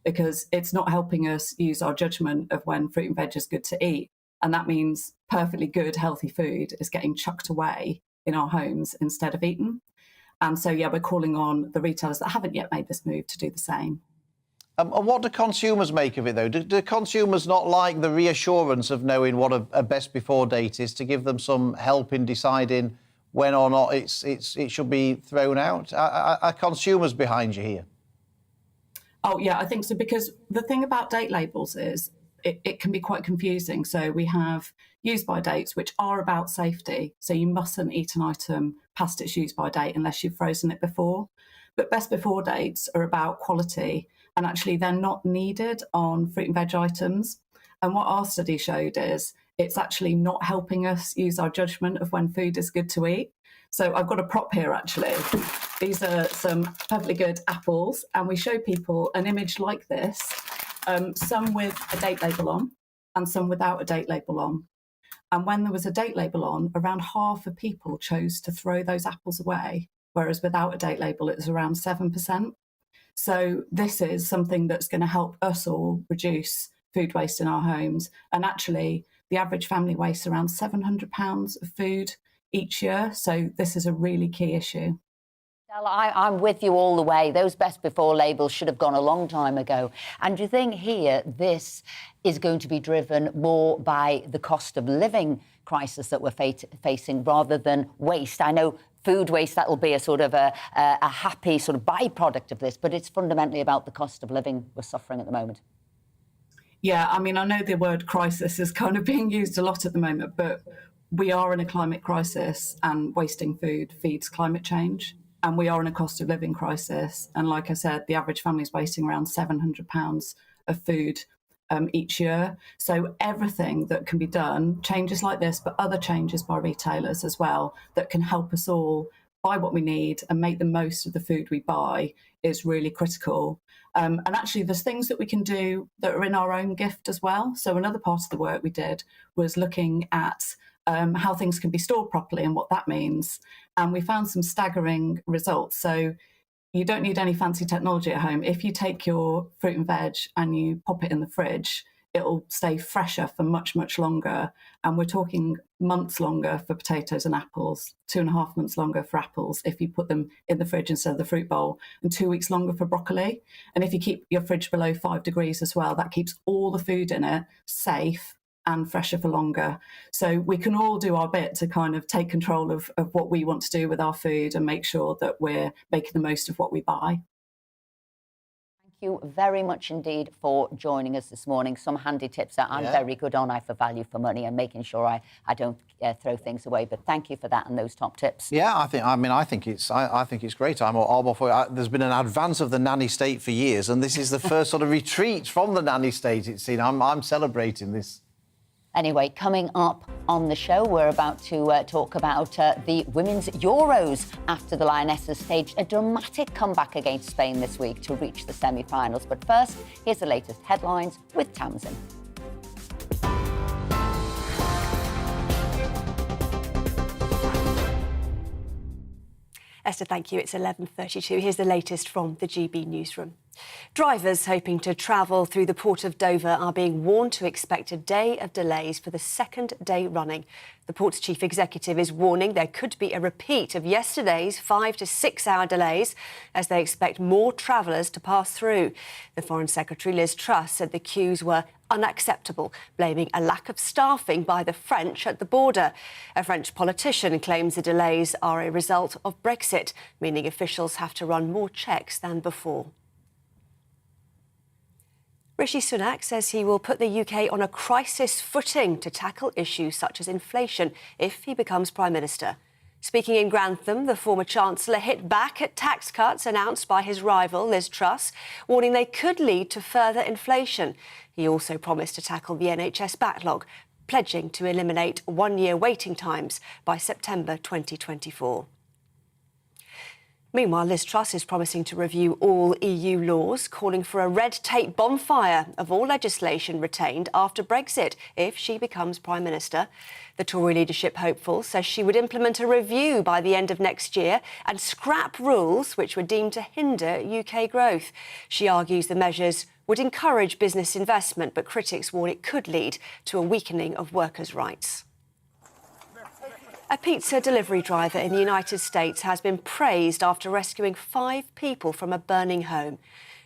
because it's not helping us use our judgment of when fruit and veg is good to eat. And that means perfectly good, healthy food is getting chucked away in our homes instead of eaten. And so, yeah, we're calling on the retailers that haven't yet made this move to do the same. And what do consumers make of it, though? Do consumers not like the reassurance of knowing what a best before date is to give them some help in deciding when or not it should be thrown out? Are consumers behind you here? Oh, yeah, I think so, because the thing about date labels is it can be quite confusing. So we have use-by dates, which are about safety. So you mustn't eat an item past its use-by date unless you've frozen it before. But best before dates are about quality, and actually they're not needed on fruit and veg items. And what our study showed is it's actually not helping us use our judgment of when food is good to eat. So I've got a prop here, actually. These are some perfectly good apples, and we show people an image like this, some with a date label on and some without a date label on. And when there was a date label on, around half of people chose to throw those apples away, whereas without a date label, it was around 7%. So this is something that's going to help us all reduce food waste in our homes. And actually, the average family wastes around £700 of food each year. So this is a really key issue. I'm with you all the way. Those best before labels should have gone a long time ago. And do you think here this is going to be driven more by the cost of living crisis that we're facing rather than waste? I know food waste, that will be a sort of a happy sort of byproduct of this, but it's fundamentally about the cost of living we're suffering at the moment. Yeah, I mean, I know the word crisis is kind of being used a lot at the moment, but we are in a climate crisis, and wasting food feeds climate change. And we are in a cost of living crisis. And like I said, the average family is wasting around £700 of food each year. So everything that can be done, changes like this, but other changes by retailers as well, that can help us all buy what we need and make the most of the food we buy is really critical. And actually, there's things that we can do that are in our own gift as well. So another part of the work we did was looking at how things can be stored properly and what that means. And we found some staggering results. So you don't need any fancy technology at home. If you take your fruit and veg and you pop it in the fridge, it'll stay fresher for much, much longer. And we're talking months longer for potatoes and apples, 2.5 months longer for apples if you put them in the fridge instead of the fruit bowl, and 2 weeks longer for broccoli. And if you keep your fridge below 5 degrees as well, that keeps all the food in it safe and fresher for longer. So we can all do our bit to kind of take control of what we want to do with our food and make sure that we're making the most of what we buy. Thank you very much indeed for joining us this morning. Some handy tips that I'm very good on. I for value for money and making sure I don't throw things away. But thank you for that and those top tips. Yeah, I think it's great. I'm all for it. There's been an advance of the nanny state for years, and this is the first sort of retreat from the nanny state. It's seen. I'm celebrating this. Anyway, coming up on the show, we're about to talk about the Women's Euros after the Lionesses staged a dramatic comeback against Spain this week to reach the semi-finals. But first, here's the latest headlines with Tamsin. Esther, thank you. It's 11:32. Here's the latest from the GB newsroom. Drivers hoping to travel through the port of Dover are being warned to expect a day of delays for the second day running. The port's chief executive is warning there could be a repeat of yesterday's 5 to 6 hour delays as they expect more travellers to pass through. The Foreign Secretary Liz Truss said the queues were unacceptable, blaming a lack of staffing by the French at the border. A French politician claims the delays are a result of Brexit, meaning officials have to run more checks than before. Rishi Sunak says he will put the UK on a crisis footing to tackle issues such as inflation if he becomes Prime Minister. Speaking in Grantham, the former Chancellor hit back at tax cuts announced by his rival, Liz Truss, warning they could lead to further inflation. He also promised to tackle the NHS backlog, pledging to eliminate one-year waiting times by September 2024. Meanwhile, Liz Truss is promising to review all EU laws, calling for a red tape bonfire of all legislation retained after Brexit if she becomes Prime Minister. The Tory leadership hopeful says she would implement a review by the end of next year and scrap rules which were deemed to hinder UK growth. She argues the measures would encourage business investment, but critics warn it could lead to a weakening of workers' rights. A pizza delivery driver in the United States has been praised after rescuing 5 people from a burning home.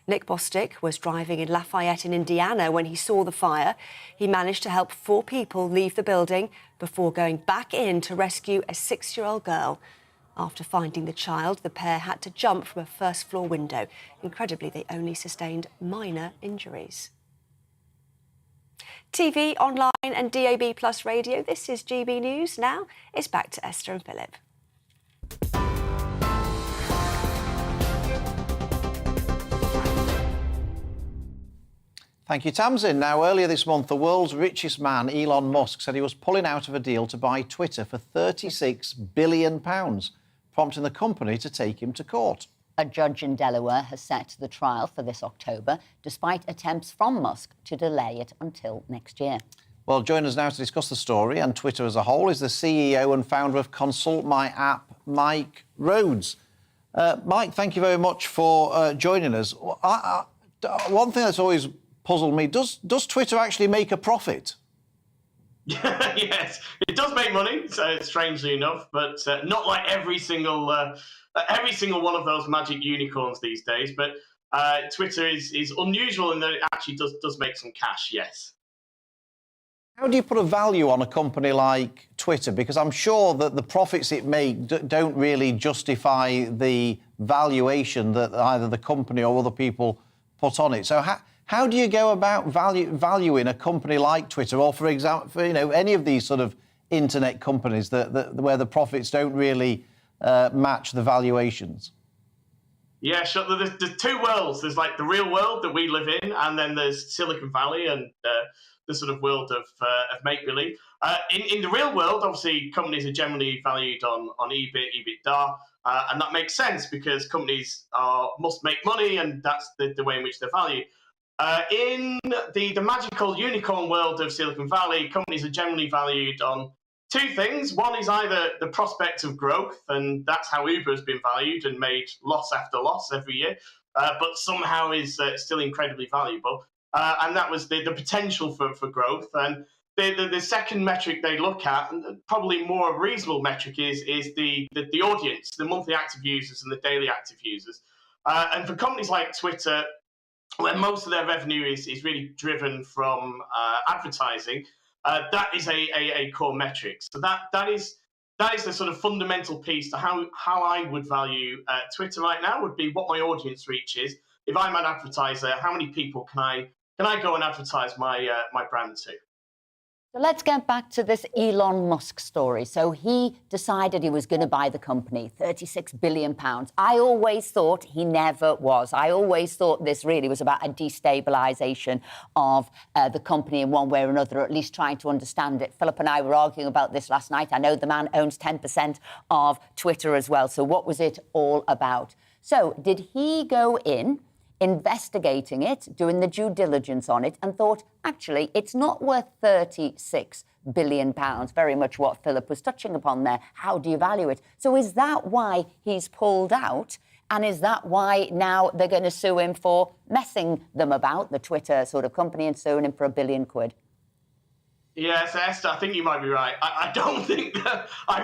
Nick Bostic was driving in Lafayette in Indiana when he saw the fire. He managed to help 4 people leave the building before going back in to rescue a 6-year-old girl. After finding the child, the pair had to jump from a first-floor window. Incredibly, they only sustained minor injuries. TV, online and DAB+ radio, this is GB News. Now it's back to Esther and Philip. Thank you, Tamsin. Now, earlier this month, the world's richest man, Elon Musk, said he was pulling out of a deal to buy Twitter for £36 billion, prompting the company to take him to court. A judge in Delaware has set the trial for this October, despite attempts from Musk to delay it until next year. Well, joining us now to discuss the story and Twitter as a whole is the CEO and founder of Consult My App, Mike Rhodes. Mike, thank you very much for joining us. One thing that's always puzzled me, does Twitter actually make a profit? Yes, it does make money, strangely enough, but not like every single one of those magic unicorns these days. But Twitter is unusual in that it actually does make some cash, yes. How do you put a value on a company like Twitter? Because I'm sure that the profits it makes don't really justify the valuation that either the company or other people put on it. So how do you go about valuing a company like Twitter, or, for example, any of these sort of internet companies where the profits don't really match the valuations? Yeah, sure. There's 2 worlds. There's like the real world that we live in, and then there's Silicon Valley and the sort of world of make-believe. In the real world, obviously, companies are generally valued on EBITDA, and that makes sense because companies must make money, and that's the way in which they're valued. In the magical unicorn world of Silicon Valley, companies are generally valued on 2 things. One is either the prospect of growth, and that's how Uber has been valued and made loss after loss every year, but somehow is still incredibly valuable. And that was the potential for growth. And the second metric they look at, and probably more reasonable metric, is the audience, the monthly active users and the daily active users. And for companies like Twitter, where most of their revenue is really driven from advertising, that is a core metric. So that is the sort of fundamental piece to how I would value Twitter right now, would be what my audience reach is. If I'm an advertiser, how many people can I go and advertise my brand to? So let's get back to this Elon Musk story. So he decided he was going to buy the company, £36 billion. I always thought he never was. I always thought this really was about a destabilisation of the company in one way or another, or at least trying to understand it. Philip and I were arguing about this last night. I know the man owns 10% of Twitter as well. So what was it all about? So did he go in, investigating it, doing the due diligence on it, and thought, actually, it's not worth £36 billion, very much what Philip was touching upon there. How do you value it? So is that why he's pulled out? And is that why now they're going to sue him for messing them about, the Twitter sort of company, and suing him for £1 billion? Yes, Esther, I think you might be right. I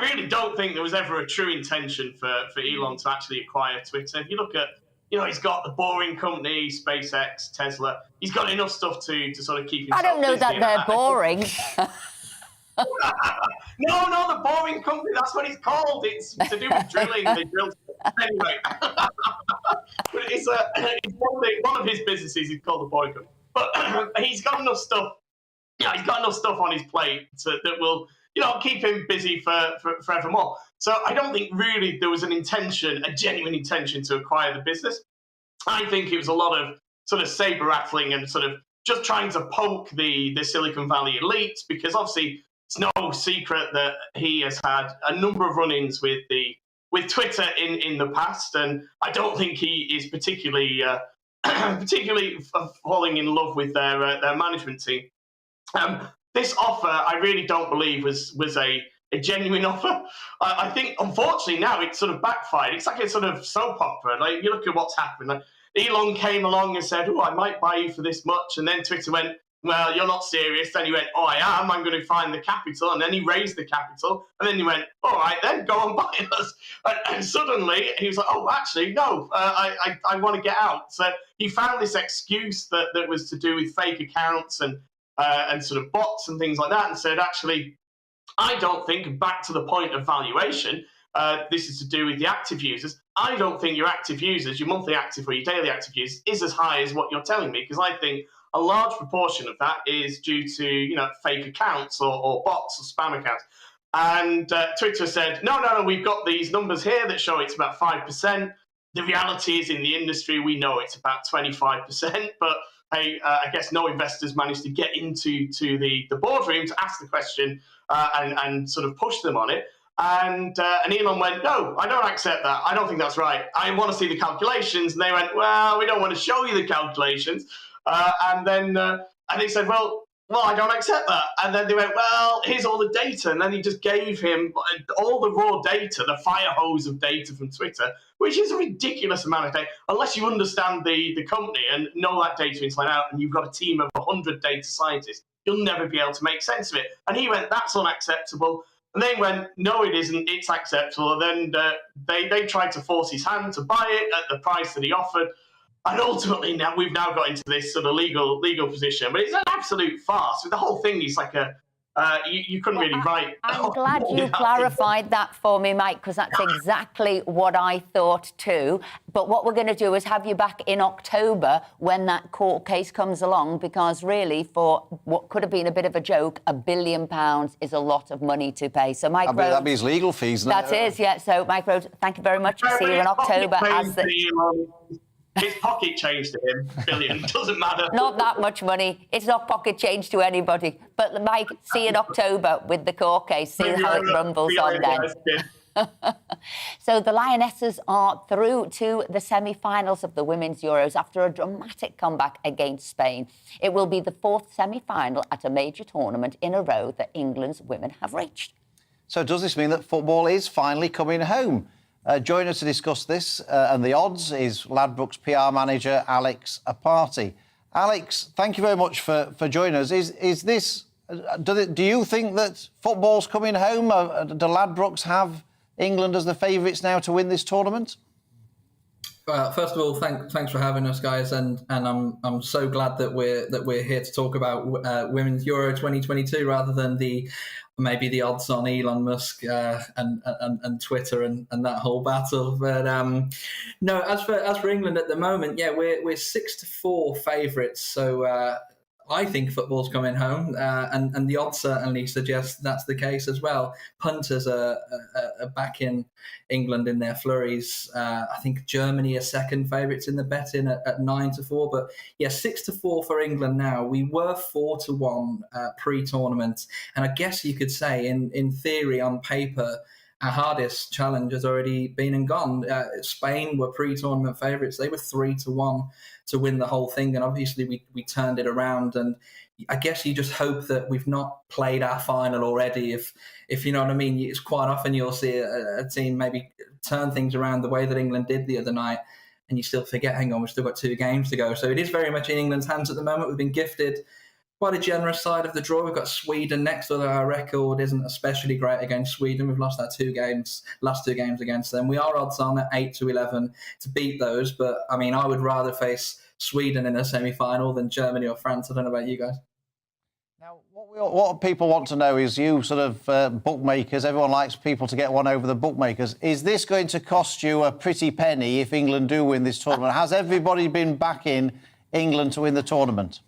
really don't think there was ever a true intention for Elon to actually acquire Twitter. If you look at, he's got the boring company, SpaceX, Tesla. He's got enough stuff to sort of keep himself busy. I don't know that they're boring. No, the boring company. That's what it's called. It's to do with drilling. They drill. Anyway, but it's one of his businesses is called the boring company. But he's got enough stuff. Yeah, he's got enough stuff on his plate that will, keep him busy for forevermore. So I don't think really there was a genuine intention to acquire the business. I think it was a lot of sort of saber rattling and sort of just trying to poke the Silicon Valley elite, because obviously it's no secret that he has had a number of run-ins with Twitter in the past, and I don't think he is particularly falling in love with their management team. This offer, I really don't believe was a genuine offer. I think, unfortunately, now it's sort of backfired. It's like a sort of soap opera. Like, you look at what's happened. Like, Elon came along and said, "Oh, I might buy you for this much," and then Twitter went, "Well, you're not serious." Then he went, "Oh, I am. I'm going to find the capital," and then he raised the capital, and then he went, "All right, then go and buy us." And suddenly he was like, "Oh, actually, no, I want to get out." So he found this excuse that was to do with fake accounts and sort of bots and things like that, and said, "Actually, I don't think," back to the point of valuation, this is to do with the active users. I don't think your active users, your monthly active or your daily active users, is as high as what you're telling me, because I think a large proportion of that is due to fake accounts or bots or spam accounts. And Twitter said, no, we've got these numbers here that show it's about 5%. The reality is, in the industry, we know it's about 25%, but hey, I guess no investors managed to get into the boardroom to ask the question and sort of push them on it. And Elon went, "No, I don't accept that. I don't think that's right. I want to see the calculations." And they went, "Well, we don't want to show you the calculations." And they said, well, I don't accept that. And then they went, "Well, here's all the data." And then he just gave him all the raw data, the fire hose of data from Twitter, which is a ridiculous amount of data. Unless you understand the company and know that data inside out, and you've got a team of 100 data scientists, you'll never be able to make sense of it. And he went, "That's unacceptable." And they went, "No, it isn't. It's acceptable." And then they tried to force his hand to buy it at the price that he offered. And ultimately, we've now got into this sort of legal position. But it's an absolute farce. The whole thing is like you couldn't really write. I'm glad you clarified that for me, Mike, because that's exactly what I thought too. But what we're going to do is have you back in October when that court case comes along, because really, for what could have been a bit of a joke, £1 billion is a lot of money to pay. So, Mike Rhodes... That means legal fees. That is, yeah. So, Mike Rhodes, thank you very much. See you in October. His pocket change to him, billion, doesn't matter. Not that much money. It's not pocket change to anybody. But, Mike, see you in October with the court case. See how it rumbles on then. So the Lionesses are through to the semi-finals of the Women's Euros after a dramatic comeback against Spain. It will be the fourth semi-final at a major tournament in a row that England's women have reached. So does this mean that football is finally coming home? Joining us to discuss this and the odds is Ladbrokes PR manager Alex Aparti. Alex, thank you very much for joining us. Is this? Do you think that football's coming home? Do Ladbrokes have England as the favourites now to win this tournament? First of all, thanks for having us, guys, and I'm so glad that we're here to talk about Women's Euro 2022 rather than maybe the odds on Elon Musk and Twitter and that whole battle. But no, as for England at the moment, yeah, we're 6-4 favourites. So I think football's coming home, and the odds certainly suggest that's the case as well. Punters are back in England in their flurries. I think Germany are second favourites in the betting at 9-4, but yeah, 6-4 for England now. We were 4-1 pre-tournament, and I guess you could say, in theory, on paper, our hardest challenge has already been and gone. Spain were pre-tournament favourites. They were 3-1 to win the whole thing, and obviously we turned it around. And I guess you just hope that we've not played our final already. If you know what I mean, it's quite often you'll see a team maybe turn things around the way that England did the other night, and you still forget, hang on, we've still got 2 games to go. So it is very much in England's hands at the moment. We've been gifted quite a generous side of the draw. We've got Sweden next, although our record isn't especially great against Sweden. We've lost our last two games against them. We are odds on at 8-11 to beat those, but I mean, I would rather face Sweden in a semi-final than Germany or France. I don't know about you guys. Now, what people want to know is you sort of bookmakers, everyone likes people to get one over the bookmakers. Is this going to cost you a pretty penny if England do win this tournament? Has everybody been backing England to win the tournament?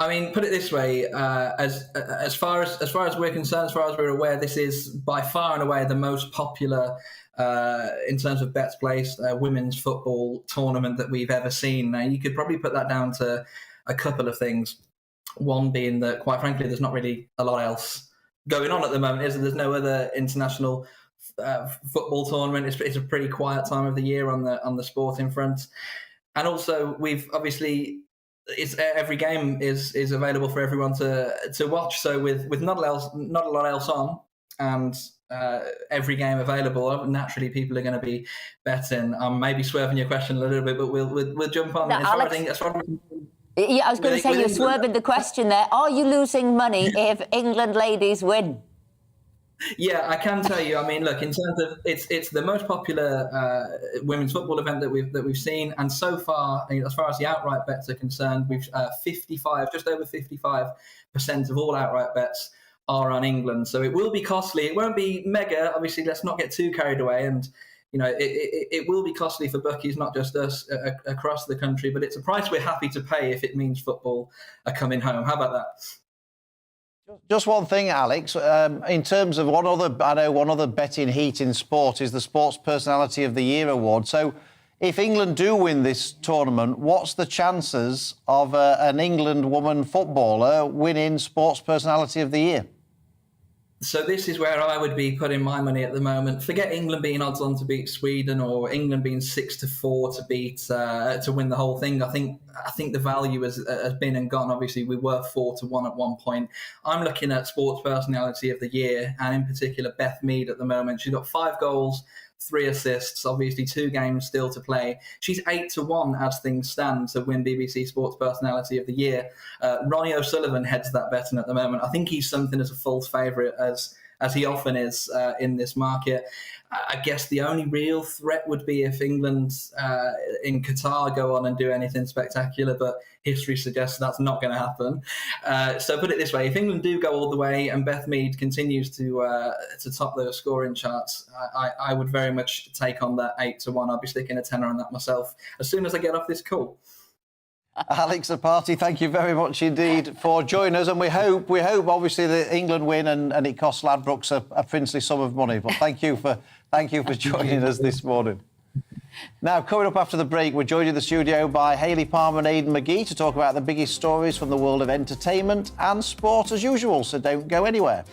I mean, put it this way: as far as we're concerned, as far as we're aware, this is by far and away the most popular, in terms of bets placed, women's football tournament that we've ever seen. Now, you could probably put that down to a couple of things. One being that, quite frankly, there's not really a lot else going on at the moment, is there? There's no other international football tournament. It's a pretty quiet time of the year on the sporting front, and also we've obviously. Every game is available for everyone to watch. So with not a lot else on, and every game available, naturally people are going to be betting. Maybe swerving your question a little bit, but we'll jump on. Now, Alex, yeah, I was going to say you're swerving the question there. Are you losing money if England ladies win? Yeah, I can tell you. I mean, look, in terms of it's the most popular women's football event that we've seen, and so far, as far as the outright bets are concerned, we've just over 55% of all outright bets are on England. So it will be costly. It won't be mega. Obviously, let's not get too carried away, and it will be costly for bookies, not just us across the country. But it's a price we're happy to pay if it means football are coming home. How about that? Just one thing, Alex. In terms of one other betting heat in sport is the Sports Personality of the Year award. So, if England do win this tournament, what's the chances of an England woman footballer winning Sports Personality of the Year? So this is where I would be putting my money at the moment. Forget England being odds on to beat Sweden, or England being 6-4 to beat to win the whole thing. I think the value has been and gone. Obviously, we were 4-1 at one point. I'm looking at Sports Personality of the Year, and in particular Beth Mead at the moment. She's got 5 goals, 3 assists, obviously 2 games still to play. She's 8-1 as things stand to win BBC Sports Personality of the Year. Ronnie O'Sullivan heads that betting at the moment. I think he's something as a false favourite as he often is in this market. I guess the only real threat would be if England in Qatar go on and do anything spectacular, but history suggests that's not going to happen. So put it this way, if England do go all the way and Beth Mead continues to top those scoring charts, I would very much take on that 8-1. I'll be sticking a tenner on that myself as soon as I get off this call. Alex Apati, thank you very much indeed for joining us, and we hope obviously that England win and it costs Ladbrokes a princely sum of money. But thank you for joining us this morning. Now, coming up after the break, we're joined in the studio by Hayley Palmer and Aidan McGee to talk about the biggest stories from the world of entertainment and sport as usual. So don't go anywhere.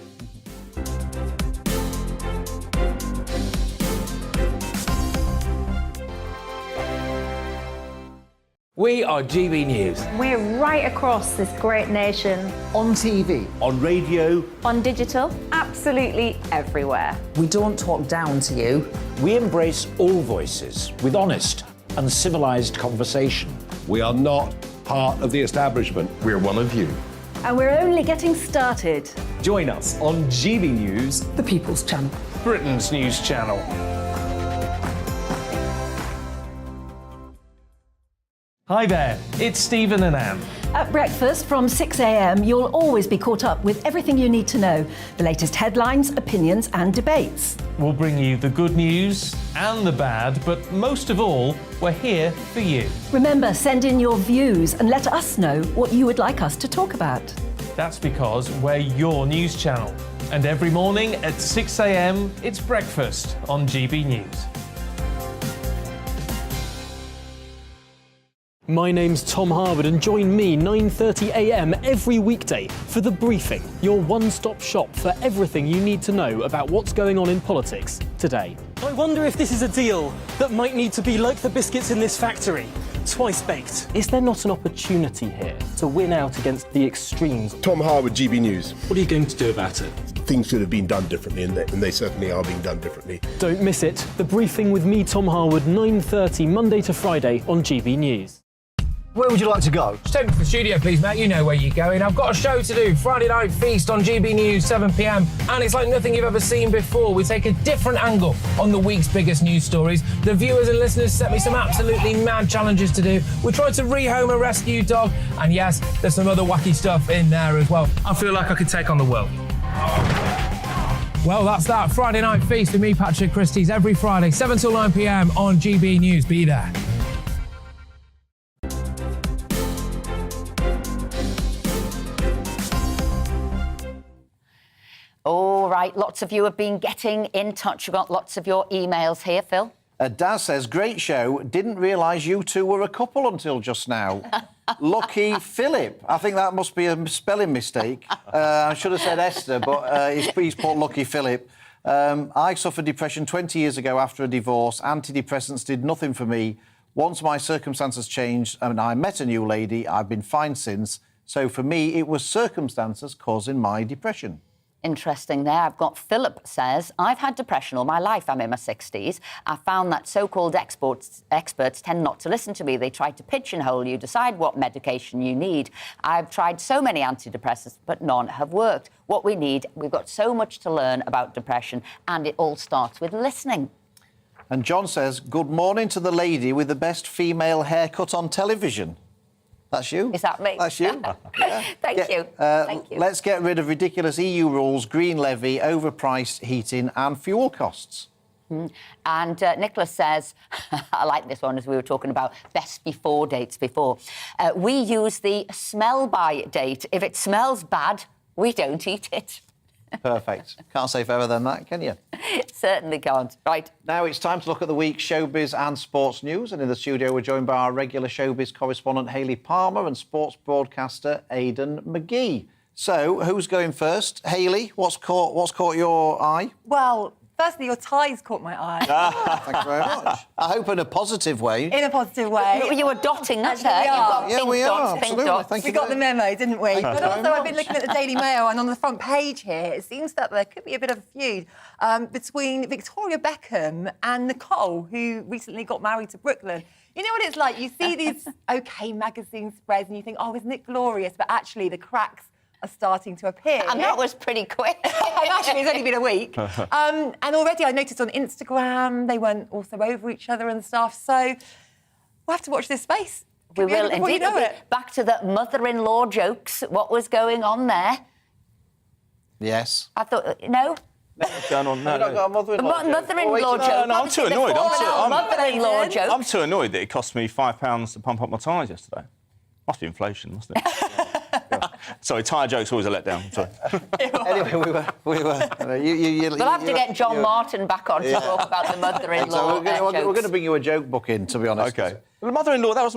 We are GB News. We're right across this great nation. On TV. On radio. On digital. Absolutely everywhere. We don't talk down to you. We embrace all voices with honest and civilised conversation. We are not part of the establishment. We're one of you. And we're only getting started. Join us on GB News, the People's Channel. Britain's news channel. Hi there, it's Stephen and Anne. At breakfast from 6 a.m, you'll always be caught up with everything you need to know, the latest headlines, opinions and debates. We'll bring you the good news and the bad, but most of all, we're here for you. Remember, send in your views and let us know what you would like us to talk about. That's because we're your news channel. And every morning at 6 a.m, it's breakfast on GB News. My name's Tom Harwood, and join me 9:30 a.m. every weekday for The Briefing, your one-stop shop for everything you need to know about what's going on in politics today. I wonder if this is a deal that might need to be like the biscuits in this factory, twice baked. Is there not an opportunity here to win out against the extremes? Tom Harwood, GB News. What are you going to do about it? Things should have been done differently, and they certainly are being done differently. Don't miss it. The Briefing with me, Tom Harwood, 9:30 Monday to Friday on GB News. Where would you like to go? Just take me to the studio, please, mate. You know where you're going. I've got a show to do. Friday Night Feast on GB News, 7 p.m. And it's like nothing you've ever seen before. We take a different angle on the week's biggest news stories. The viewers and listeners set me some absolutely mad challenges to do. We tried to rehome a rescue dog. And yes, there's some other wacky stuff in there as well. I feel like I could take on the world. Well, that's that. Friday Night Feast with me, Patrick Christie's, every Friday, 7 till 9 p.m. on GB News. Be there. All right, lots of you have been getting in touch. We've got lots of your emails here, Phil. Daz says, great show. Didn't realise you two were a couple until just now. Lucky Philip. I think that must be a spelling mistake. I should have said Esther, but he's put Lucky Philip. I suffered depression 20 years ago after a divorce. Antidepressants did nothing for me. Once my circumstances changed and I met a new lady, I've been fine since. So for me, it was circumstances causing my depression. Interesting there. I've got Philip says, I've had depression all my life. I'm in my 60s. I found that so-called experts tend not to listen to me. They try to pigeonhole you, decide what medication you need. I've tried so many antidepressants, but none have worked. What we need, we've got so much to learn about depression, and it all starts with listening. And John says, good morning to the lady with the best female haircut on television. That's you. Is that me? That's you. Yeah. Thank you. Thank you. Let's get rid of ridiculous EU rules, green levy, overpriced heating and fuel costs. And Nicholas says, I like this one as we were talking about best before dates before. We use the smell by date. If it smells bad, we don't eat it. Perfect. Can't say further than that, can you? Certainly can't. Right. Now it's time to look at the week's showbiz and sports news. And in the studio, we're joined by our regular showbiz correspondent, Hayley Palmer, and sports broadcaster, Aidan McGee. So, who's going first? Hayley, what's caught your eye? Well, firstly, your tie's caught my eye. Thank you very much. I hope in a positive way. In a positive way. You were dotting us Actually, there. we You've are. got pink dots. We got the memo, didn't we? Thank But you also, very I've been looking at the Daily Mail, and on the front page here, it seems that there could be a bit of a feud between Victoria Beckham and Nicole, who recently got married to Brooklyn. You know what it's like? You see these OK magazine spreads, and you think, oh, isn't it glorious? But actually, the cracks are starting to appear. And that was pretty quick. Actually, it's only been a week. And already I noticed on Instagram they weren't also over each other and stuff. So we'll have to watch this space. We will indeed. You know it. Back to the mother-in-law jokes. What was going on there? Yes. I thought, no? What's going on? No, I've got a mother-in-law joke. Mother-in-law joke. No, I'm too annoyed. Mother-in-law joke. I'm too annoyed that it cost me £5 to pump up my tyres yesterday. Must be inflation, mustn't it? Sorry, tyre jokes always a letdown. Sorry. Anyway, we were. We'll have to get John Martin back on to talk about the mother-in-law We're going to bring you a joke book in, to be honest. OK. Well, the mother-in-law, that was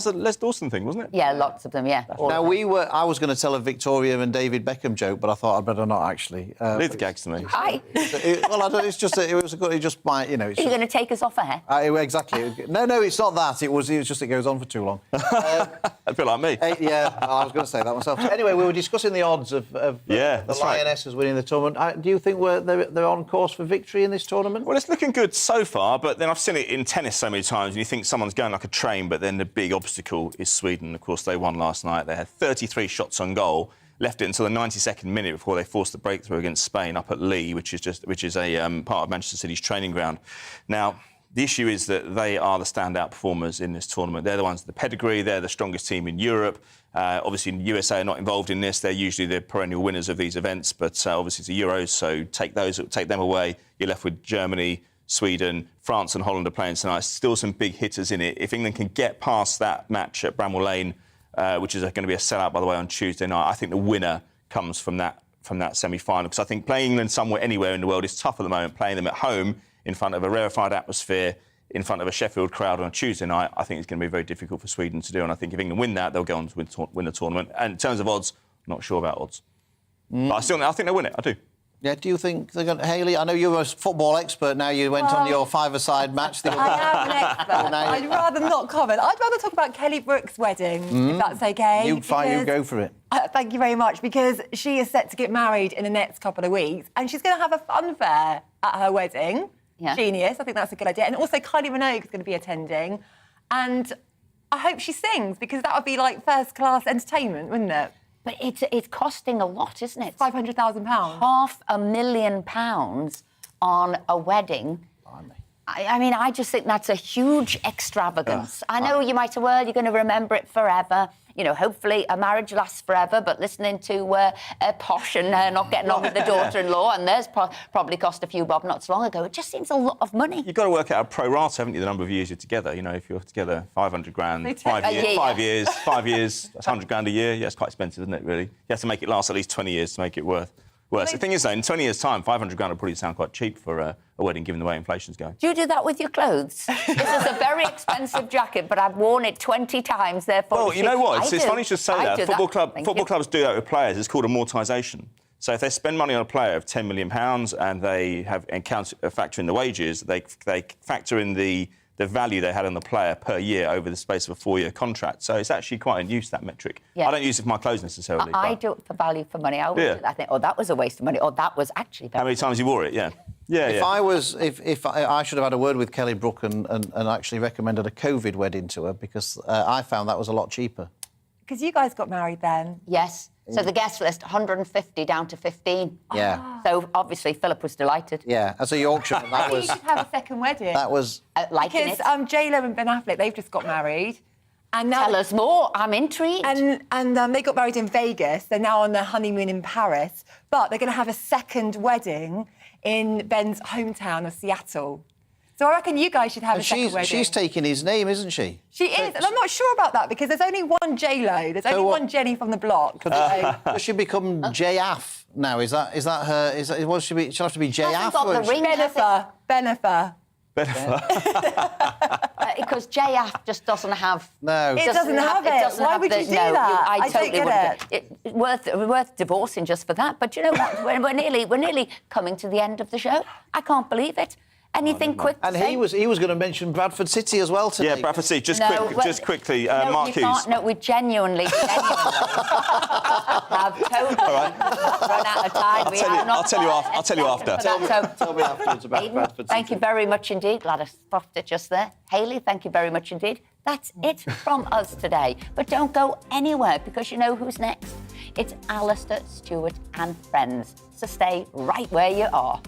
a Les Dawson thing, wasn't it? Yeah, lots of them, yeah. Now, I was going to tell a Victoria and David Beckham joke, but I thought I'd better not, actually. Leave the gags to me. Hi. Well, I don't, it's just, it was a good, it just might, you know... It's Are you going to take us off air? Exactly. No, it's not that. It was just it goes on for too long. A bit like me. Yeah, I was going to say that myself. Anyway, we were discussing the odds of the Lionesses winning the tournament. Do you think they're on course for victory in this tournament? Well, it's looking good so far, but then I've seen it in tennis so many times, and you think someone's going like a train, but then the big obstacle is Sweden. Of course, they won last night. They had 33 shots on goal, left it until the 92nd minute before they forced the breakthrough against Spain up at Lee, which is a part of Manchester City's training ground. Now, the issue is that they are the standout performers in this tournament. They're the ones with the pedigree. They're the strongest team in Europe. Obviously, the USA are not involved in this. They're usually the perennial winners of these events, but obviously it's the Euros, so take them away. You're left with Germany, Sweden, France and Holland are playing tonight. Still some big hitters in it. If England can get past that match at Bramall Lane, which is going to be a sellout, by the way, on Tuesday night, I think the winner comes from that semi-final. Because I think playing England somewhere, anywhere in the world is tough at the moment. Playing them at home in front of a rarefied atmosphere, in front of a Sheffield crowd on a Tuesday night, I think it's going to be very difficult for Sweden to do. And I think if England win that, they'll go on to win the tournament. And in terms of odds, I'm not sure about odds. But I think they'll win it. I do. Yeah, do you think they're going to... Hayley, I know you're a football expert now. You went on your five-a-side match. I am an expert. I'd rather not comment. I'd rather talk about Kelly Brook's wedding, if that's OK. You go for it. Thank you very much, because she is set to get married in the next couple of weeks, and she's going to have a fun fair at her wedding. Yeah. Genius. I think that's a good idea. And also Kylie Minogue is going to be attending. And I hope she sings, because that would be like first-class entertainment, wouldn't it? But it's costing a lot, isn't it? £500,000. £500,000 on a wedding. I mean, I just think that's a huge extravagance. I know you might say, well, you're going to remember it forever. You know, hopefully a marriage lasts forever, but listening to Posh and not getting on with the daughter-in-law, and there's probably cost a few bob not so long ago. It just seems a lot of money. You've got to work out a pro rata, haven't you, the number of years you're together. You know, if you're together 500 grand, 5 years, that's 100 grand a year. Yeah, it's quite expensive, isn't it, really? You have to make it last at least 20 years to make it worth worse. The thing is, though, in 20 years' time, 500 grand will probably sound quite cheap for a wedding, given the way inflation's going. Do you do that with your clothes? This is a very expensive jacket, but I've worn it 20 times, therefore... Well, you know what? It's funny you should say that. Football clubs do that with players. It's called amortisation. So if they spend money on a player of £10 million and they factor in the wages, they factor in the value they had on the player per year over the space of a 4-year contract. So it's actually quite in use, that metric. Yeah. I don't use it for my clothes necessarily. I do it for value for money. I always do that. I think, oh, that was a waste of money, or that was actually... How many times you wore it, yeah. Yeah, If I should have had a word with Kelly Brook and actually recommended a COVID wedding to her, because I found that was a lot cheaper. Because you guys got married then? Yes. So the guest list, 150 down to 15. Yeah. So obviously Philip was delighted. Yeah, as a Yorkshireman, that was... You should have a second wedding. That was... Liking because J-Lo and Ben Affleck, they've just got married. And now Tell us more, I'm intrigued. And they got married in Vegas. They're now on their honeymoon in Paris. But they're going to have a second wedding in Ben's hometown of Seattle. So I reckon you guys should have a second wedding. She's taking his name, isn't she? She is, and I'm not sure about that because there's only one J-Lo. There's only one Jenny from the block. Does she become J-Aff now? Is that her? What should be? She'll have to be J-Aff. Bennifer. Because J-Aff just doesn't have... No. It doesn't have it. Why would you do that? I totally don't get it. It's worth divorcing just for that. But you know what? we're nearly coming to the end of the show. I can't believe it. Anything quick to And say? he was going to mention Bradford City as well today. Yeah, Bradford City. Just quickly, no, Mark you Hughes. Can't, no, we genuinely have totally run out of time. I'll tell you after. Tell me afterwards about Aidan, Bradford City. Thank you very much indeed. Glad I stopped it just there. Hayley, thank you very much indeed. That's it from us today. But don't go anywhere because you know who's next. It's Alistair, Stewart and friends. So stay right where you are.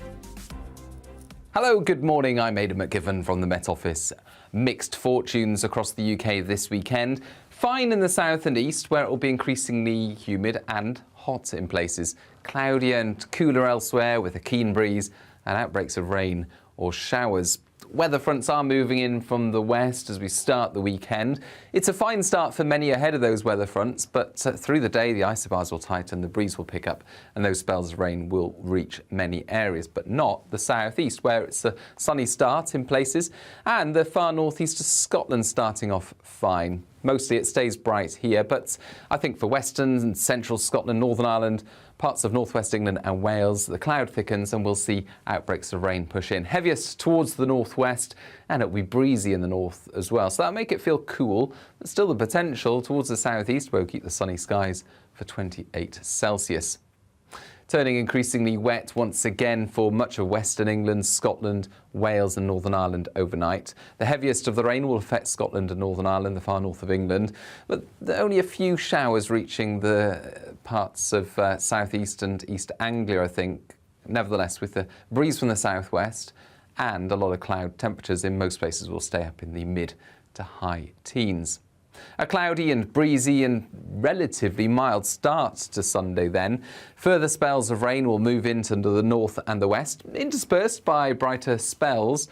Hello, good morning. I'm Aidan McGivern from the Met Office. Mixed fortunes across the UK this weekend. Fine in the south and east, where it will be increasingly humid and hot in places. Cloudier and cooler elsewhere, with a keen breeze and outbreaks of rain or showers. Weather fronts are moving in from the west as we start the weekend. It's a fine start for many ahead of those weather fronts, but through the day the isobars will tighten, the breeze will pick up and those spells of rain will reach many areas, but not the southeast where it's a sunny start in places, and the far northeast of Scotland starting off fine. Mostly it stays bright here, but I think for western and central Scotland, Northern Ireland, parts of northwest England and Wales, the cloud thickens and we'll see outbreaks of rain push in. Heaviest towards the northwest, and it'll be breezy in the north as well. So that'll make it feel cool, but still the potential towards the southeast where we'll keep the sunny skies for 28 Celsius. Turning increasingly wet once again for much of western England, Scotland, Wales and Northern Ireland overnight. The heaviest of the rain will affect Scotland and Northern Ireland, the far north of England, but there are only a few showers reaching the parts of southeast and East Anglia, I think. Nevertheless, with the breeze from the southwest and a lot of cloud, temperatures in most places will stay up in the mid to high teens. A cloudy and breezy and relatively mild start to Sunday then. Further spells of rain will move into the north and the west, interspersed by brighter spells,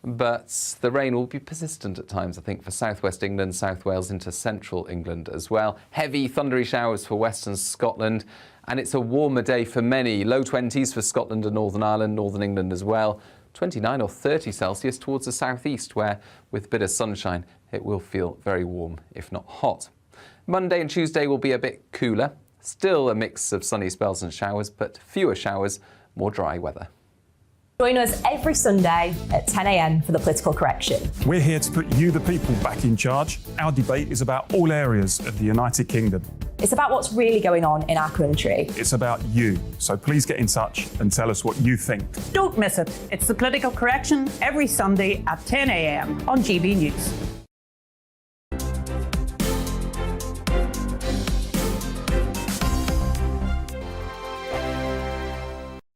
but the rain will be persistent at times, I think, for southwest England, South Wales into central England as well. Heavy thundery showers for western Scotland, and it's a warmer day for many. Low 20s for Scotland and Northern Ireland, Northern England as well. 29 or 30 Celsius towards the southeast, where with a bit of sunshine it will feel very warm, if not hot. Monday and Tuesday will be a bit cooler. Still a mix of sunny spells and showers, but fewer showers, more dry weather. Join us every Sunday at 10 a.m. for The Political Correction. We're here to put you, the people, back in charge. Our debate is about all areas of the United Kingdom. It's about what's really going on in our country. It's about you. So please get in touch and tell us what you think. Don't miss it. It's The Political Correction every Sunday at 10 a.m. on GB News.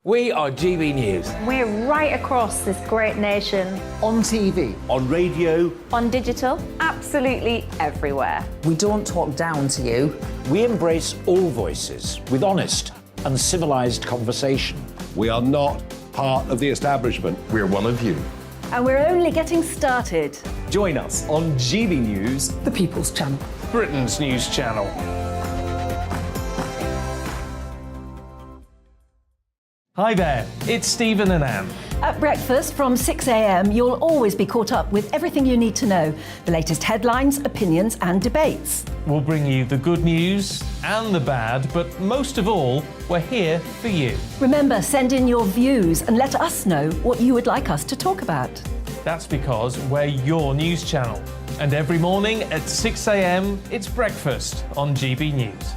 We are GB News. We're right across this great nation. On TV. On radio. On digital. Absolutely everywhere. We don't talk down to you. We embrace all voices with honest and civilised conversation. We are not part of the establishment. We're one of you. And we're only getting started. Join us on GB News, the People's Channel. Britain's news channel. Hi there, it's Stephen and Anne. At breakfast from 6 a.m, you'll always be caught up with everything you need to know, the latest headlines, opinions and debates. We'll bring you the good news and the bad, but most of all, we're here for you. Remember, send in your views and let us know what you would like us to talk about. That's because we're your news channel. And every morning at 6 a.m, it's breakfast on GB News.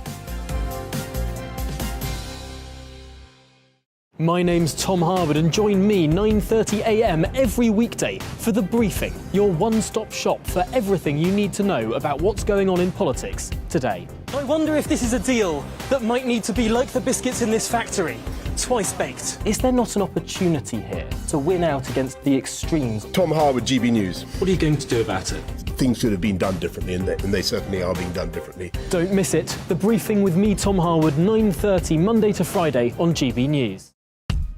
My name's Tom Harwood and join me 9:30 a.m. every weekday for The Briefing, your one-stop shop for everything you need to know about what's going on in politics today. I wonder if this is a deal that might need to be like the biscuits in this factory, twice baked. Is there not an opportunity here to win out against the extremes? Tom Harwood, GB News. What are you going to do about it? Things should have been done differently, and they certainly are being done differently. Don't miss it. The Briefing with me, Tom Harwood, 9:30 Monday to Friday on GB News.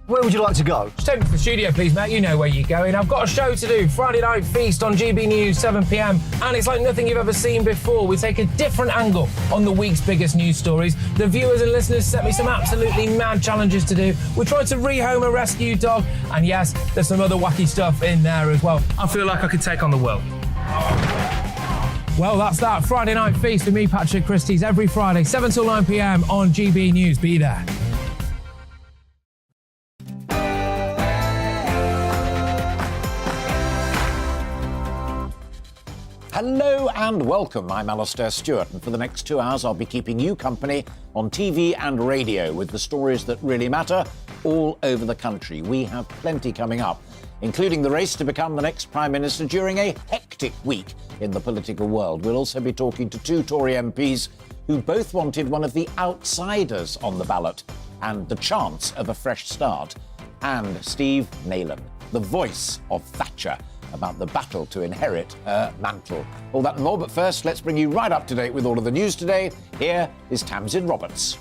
Where would you like to go? Just take me to the studio, please, mate. You know where you're going. I've got a show to do. Friday Night Feast on GB News, 7 p.m. And it's like nothing you've ever seen before. We take a different angle on the week's biggest news stories. The viewers and listeners set me some absolutely mad challenges to do. We tried to rehome a rescue dog. And yes, there's some other wacky stuff in there as well. I feel like I could take on the world. Well, that's that. Friday Night Feast with me, Patrick Christie's, every Friday, 7 till 9 p.m. on GB News. Be there. Hello and welcome. I'm Alastair Stewart, and for the next 2 hours I'll be keeping you company on TV and radio with the stories that really matter all over the country. We have plenty coming up, including the race to become the next Prime Minister during a hectic week in the political world. We'll also be talking to two Tory MPs who both wanted one of the outsiders on the ballot and the chance of a fresh start, and Steve Nayland, the voice of Thatcher, about the battle to inherit her mantle. All that and more, but first, let's bring you right up to date with all of the news today. Here is Tamsin Roberts.